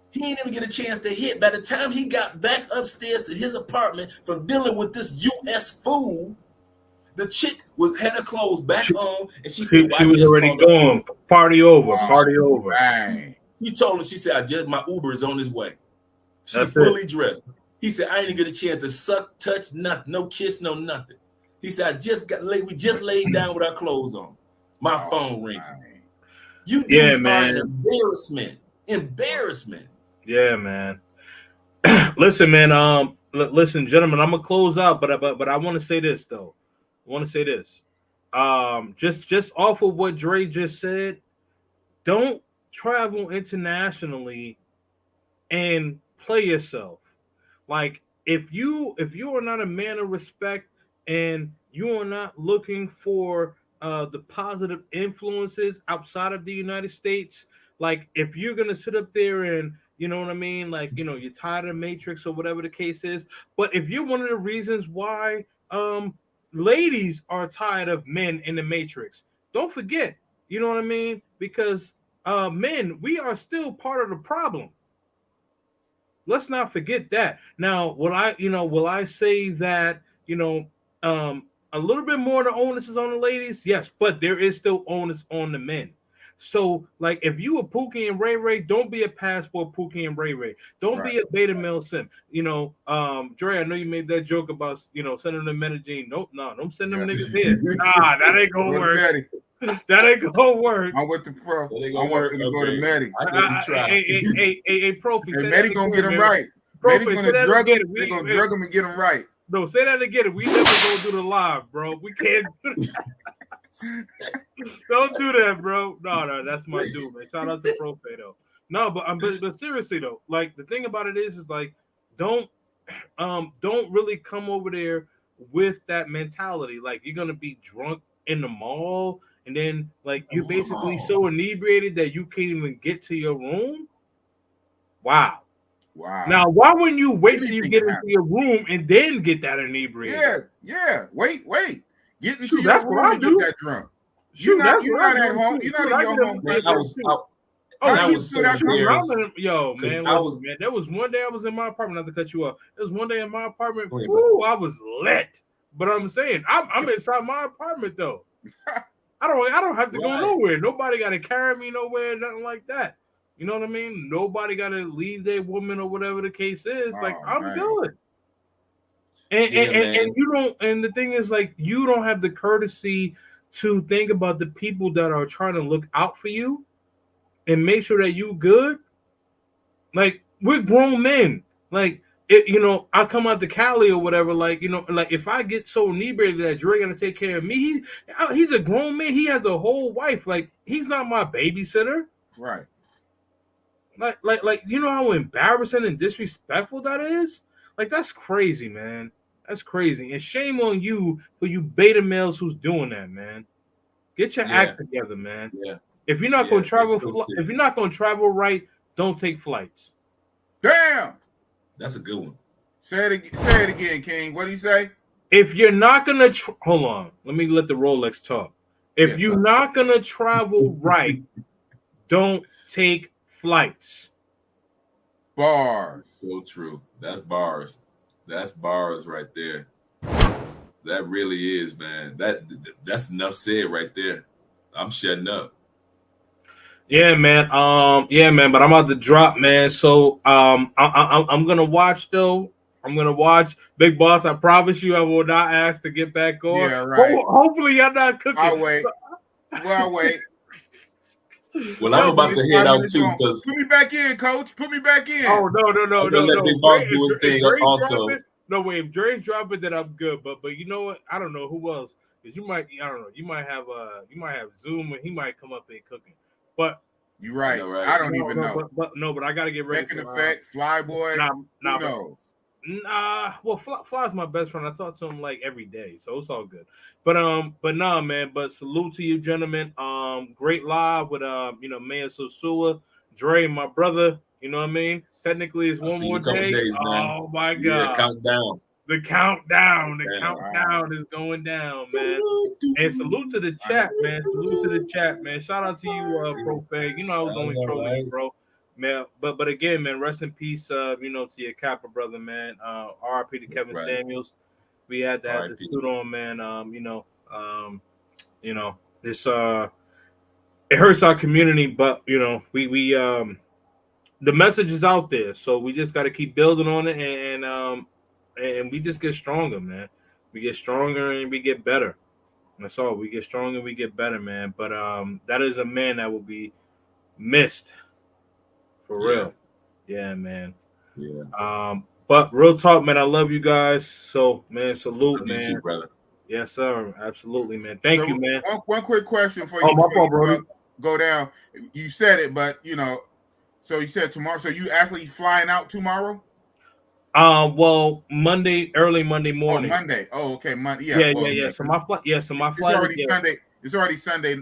He didn't even get a chance to hit. By the time he got back upstairs to his apartment from dealing with this U.S. fool, the chick had her clothes back on, and she said, she was already going. Party over. Dang. He told her, she said, my Uber is on his way. She's fully dressed. He said, I didn't get a chance to suck, touch, nothing, no kiss, no nothing. He said, we just laid down with our clothes on. My phone ringing. You dudes are an embarrassment. Yeah, man. Listen, man. Listen, gentlemen. I'm gonna close out, but I want to say this though. Just off of what Dre just said, don't travel internationally and play yourself. Like if you are not a man of respect and you are not looking for the positive influences outside of the United States, like if you're gonna sit up there and you know what I mean, like you're tired of the Matrix or whatever the case is, but if you're one of the reasons why ladies are tired of men in the Matrix, don't forget, you know what I mean, because men, we are still part of the problem. Let's not forget that. Now, will I say that a little bit more of the onus is on the ladies? Yes, but there is still onus on the men. So, like, if you a Pookie and Ray Ray, don't be a passport Pookie and Ray Ray. Don't be a beta male simp. Dre, I know you made that joke about sending them Medellin. Nope, no, don't send them niggas here. Nah, that ain't gonna work. That ain't gonna work. I'm with the pro. I want them to go to Medi. Hey, Profi. And Medi gonna get them right. Medi gonna drug them. They're gonna drug them and get them right. No, say that again. We never gonna do the live, bro. We can't do that. Don't do that, bro. No, that's my dude, man. Shout out to Profi though. No, but seriously though, like the thing about it is like don't really come over there with that mentality. Like you're gonna be drunk in the mall. And then, like, you're basically so inebriated that you can't even get to your room. Wow. Wow. Now, why wouldn't you wait till you Anything get can into happen. your room and then get that inebriated? Yeah. Wait. Get into Shoot, your that's what room I and do. get that drunk. Shoot, You're that's what not I at do. home. Shoot, You're not shoot, in I your get home. up Man, and I was out. Oh, and I shoot, was so dude, I'm embarrassed. yo, 'Cause man, I listen, was- man. There was one day I was in my apartment. Not to cut you off. There was one day in my apartment. Go ahead, Woo, I was lit. But I'm saying, I'm inside my apartment though. I don't have to go Right. nowhere. Nobody got to carry me nowhere, nothing like that. You know what I mean? Nobody got to leave their woman or whatever the case is. Like Oh, I'm man. good. And you don't. And the thing is, like, you don't have the courtesy to think about the people that are trying to look out for you and make sure that you good. Like, we're grown men. Like, I come out to Cali or whatever. Like, like if I get so inebriated that Dre gonna take care of me, he's a grown man. He has a whole wife. Like, he's not my babysitter. Right. Like, you know how embarrassing and disrespectful that is? Like, that's crazy, man. That's crazy. And shame on you for you beta males who's doing that, man. Get your act together, man. Yeah. If you're not gonna travel, so if you're not gonna travel right, don't take flights. Damn. That's a good one. Say it again, King. What do you say? If you're not gonna hold on, let me let the Rolex talk. If you're not gonna travel right, don't take flights. Bars. So true. That's bars. That's bars right there. That really is, man. That's enough said right there. I'm shutting up. Yeah, man. But I'm about to drop, man. So I'm gonna watch though. I'm gonna watch Big Boss. I promise you, I will not ask to get back on. Yeah, right. Hopefully, y'all not cooking. I'll wait. Well, wait. Well, I'm about to head out too because put me back in, Coach. Put me back in. Oh no. Let Big Boss do his thing also. No way. If Dre's dropping, then I'm good. But you know what? I don't know who else. Because you might, I don't know. You might have Zoom, and he might come up and cooking. But you're right. I don't even know. But I got to get ready. Second Effect, Flyboy. Well, Fly's my best friend. I talk to him like every day, so it's all good. But nah, man. But salute to you, gentlemen. Great live with Mayor Sosua, Dre, my brother. You know what I mean? Technically, it's one more day. Days, oh my God! Yeah, countdown. The countdown is going down, man. And salute to the chat, man. Salute to the chat, man. Shout out to you, Profeg. You know I was only trolling you, bro. Man, but again, man, rest in peace, to your Kappa brother, man. R.I.P. to Kevin Samuels. We had to have the suit on, man. This it hurts our community, but we the message is out there, so we just got to keep building on it, and we just get stronger, man. We get stronger and we get better. That's all. We get stronger, we get better, man. But that is a man that will be missed for real. Yeah, man. Yeah. But real talk, man. I love you guys. So, man, salute, man. You too, brother. Yes, sir. Absolutely, man. Thank you, man. One quick question for you. My fault, Brody. Go down. You said it, but so you said tomorrow. So you actually flying out tomorrow? Well, early Monday morning. Oh, Monday. Oh, okay. Monday. Yeah. So my flight. Yeah. So my flight. It's already Sunday. It's already Sunday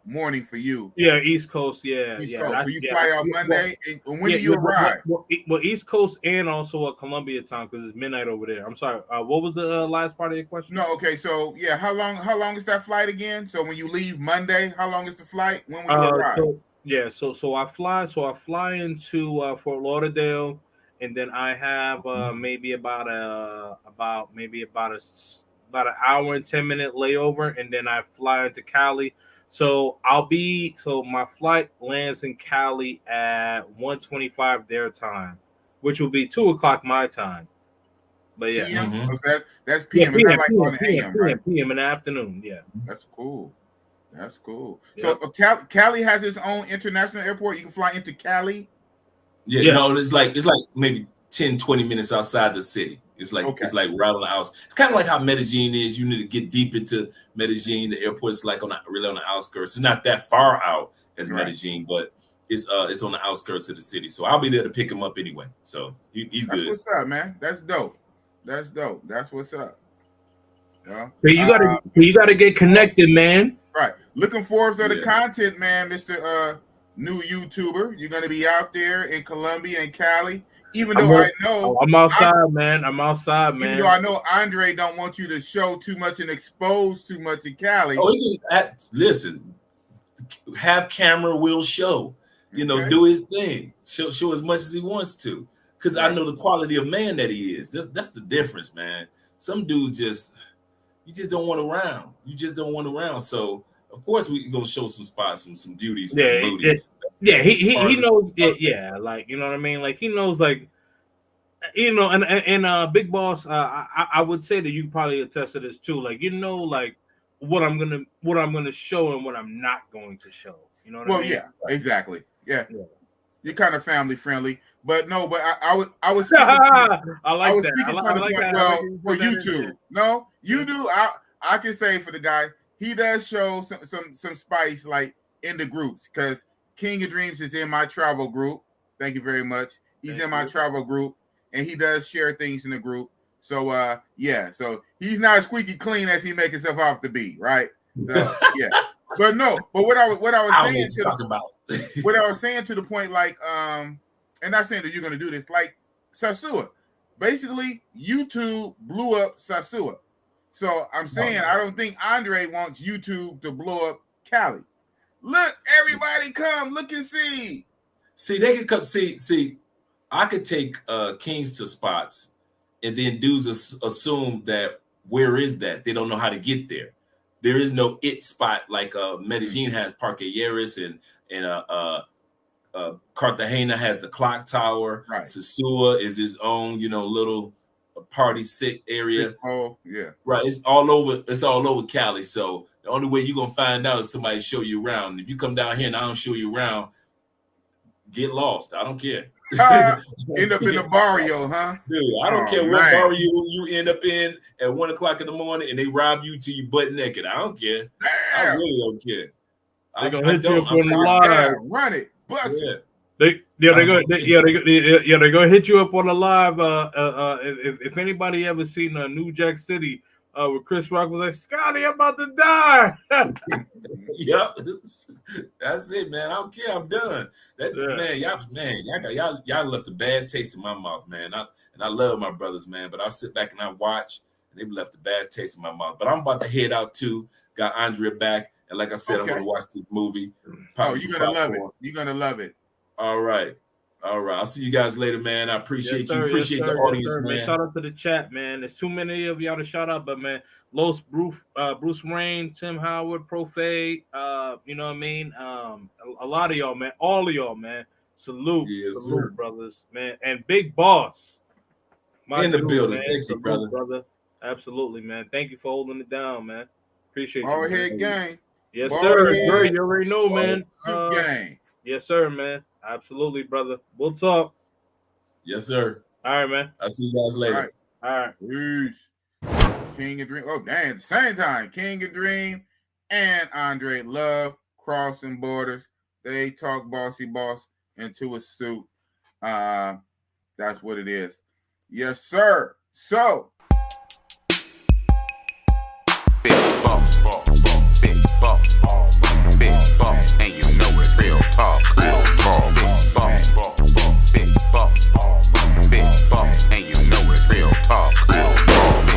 morning for you. Yeah, East Coast. Yeah. East Coast. So you fly out Monday. When do you arrive? Well, East Coast and also Columbia time because it's midnight over there. I'm sorry. What was the last part of your question? No. Okay. So yeah, how long is that flight again? So when you leave Monday, how long is the flight? When will you arrive? So I fly into Fort Lauderdale, and then I have maybe about an hour and 10-minute layover, and then I fly into Cali. So my flight lands in Cali at 1:25 their time, which will be 2:00 my time. But yeah, PM? So that's PM. It's not like on the AM, right? PM in the afternoon. Yeah, that's cool. That's cool. Yep. So Cali has its own international airport. You can fly into Cali. Yeah. No, it's like maybe 10, 20 minutes outside the city. It's like It's like right on the outskirts. It's kind of like how Medellin is. You need to get deep into Medellin. The airport is like really on the outskirts. It's not that far out as Medellin, but it's on the outskirts of the city. So I'll be there to pick him up anyway. So he's good. That's what's up, man. That's dope. That's what's up. Yeah. So you gotta get connected, man. Right. Looking forward to the content, man, Mr. New YouTuber. You're gonna be out there in Colombia and Cali. Even though I know I'm outside, man. I'm outside, man. Even though I know Andre don't want you to show too much and expose too much in Cali. Oh, listen, have camera will show. You know, do his thing. Show as much as he wants to. Because I know the quality of man that he is. That's the difference, man. Some dudes you just don't want around. You just don't want around. So of course we're gonna show some spots, some beauties, some booties. Yeah, he knows. Yeah, like, you know what I mean. Like, he knows, like, you know, and Big Boss. I would say that you probably attest to this too. Like, you know, like what I'm gonna show and what I'm not going to show. You know what I mean? Yeah, exactly. Yeah. You're kind of family friendly, but no, but I was speaking I like that. I like that. Well, for YouTube, no, you do. I can say for the guy, he does show some spice like in the groups, because King of Dreams is in my travel group. Thank you very much. He's in my travel group, and he does share things in the group. So yeah, so he's not as squeaky clean as he make himself off to be, right? So, yeah. But no, but what I was saying what I was saying to the point, like, and not saying that you're gonna do this, like Sasua. Basically, YouTube blew up Sasua. So I'm saying I don't think Andre wants YouTube to blow up Cali. Look, everybody come, look and see. See, they can come see. I could take Kings to spots, and then dudes assume that where is that? They don't know how to get there. There is no it spot like Medellin has Parque Yeris and Cartagena has the clock tower. Right. Sasua is his own, you know, little party sick area. Yeah. Right. It's all over Cali. So the only way you're gonna find out is somebody show you around. If you come down here and I don't show you around, get lost. I don't care. End up in the barrio, huh? Dude, I don't care what barrio you end up in at 1 o'clock in the morning and they rob you till you butt naked. I don't care. I really don't care. They're gonna hit you up on the live. Run it, bust it. They're gonna hit you up on the live. If anybody ever seen New Jack City, where Chris Rock was like, "Scotty, I'm about to die." Yep, that's it, man. I don't care. I'm done. Y'all left a bad taste in my mouth, man. I love my brothers, man. But I sit back and I watch, and they've left a bad taste in my mouth. But I'm about to head out too. Got Andrea back, and like I said, I'm gonna watch this movie. You're gonna love it. You're gonna love it. All right. I'll see you guys later, man. I appreciate you. Appreciate the audience, man. Shout out to the chat, man. There's too many of y'all to shout out, but man, Los, Bruce Wayne, Tim Howard, Pro Fade, you know what I mean? A lot of y'all, man. All of y'all, man. Salute, brothers, man. And Big Boss. In the building. Man. Thank you, brother. Absolutely, man. Thank you for holding it down, man. Appreciate you. All head gang. Yes, sir. You already know, man. Gang. Yes, sir, man. Absolutely, brother. We'll talk. Yes, sir. All right, man. I'll see you guys later. All right. Peace. King and Dream. Oh, dang. At the same time, King and Dream and Andre love crossing borders. They talk bossy boss into a suit. That's what it is. Yes, sir. So. Big boss. Big boss.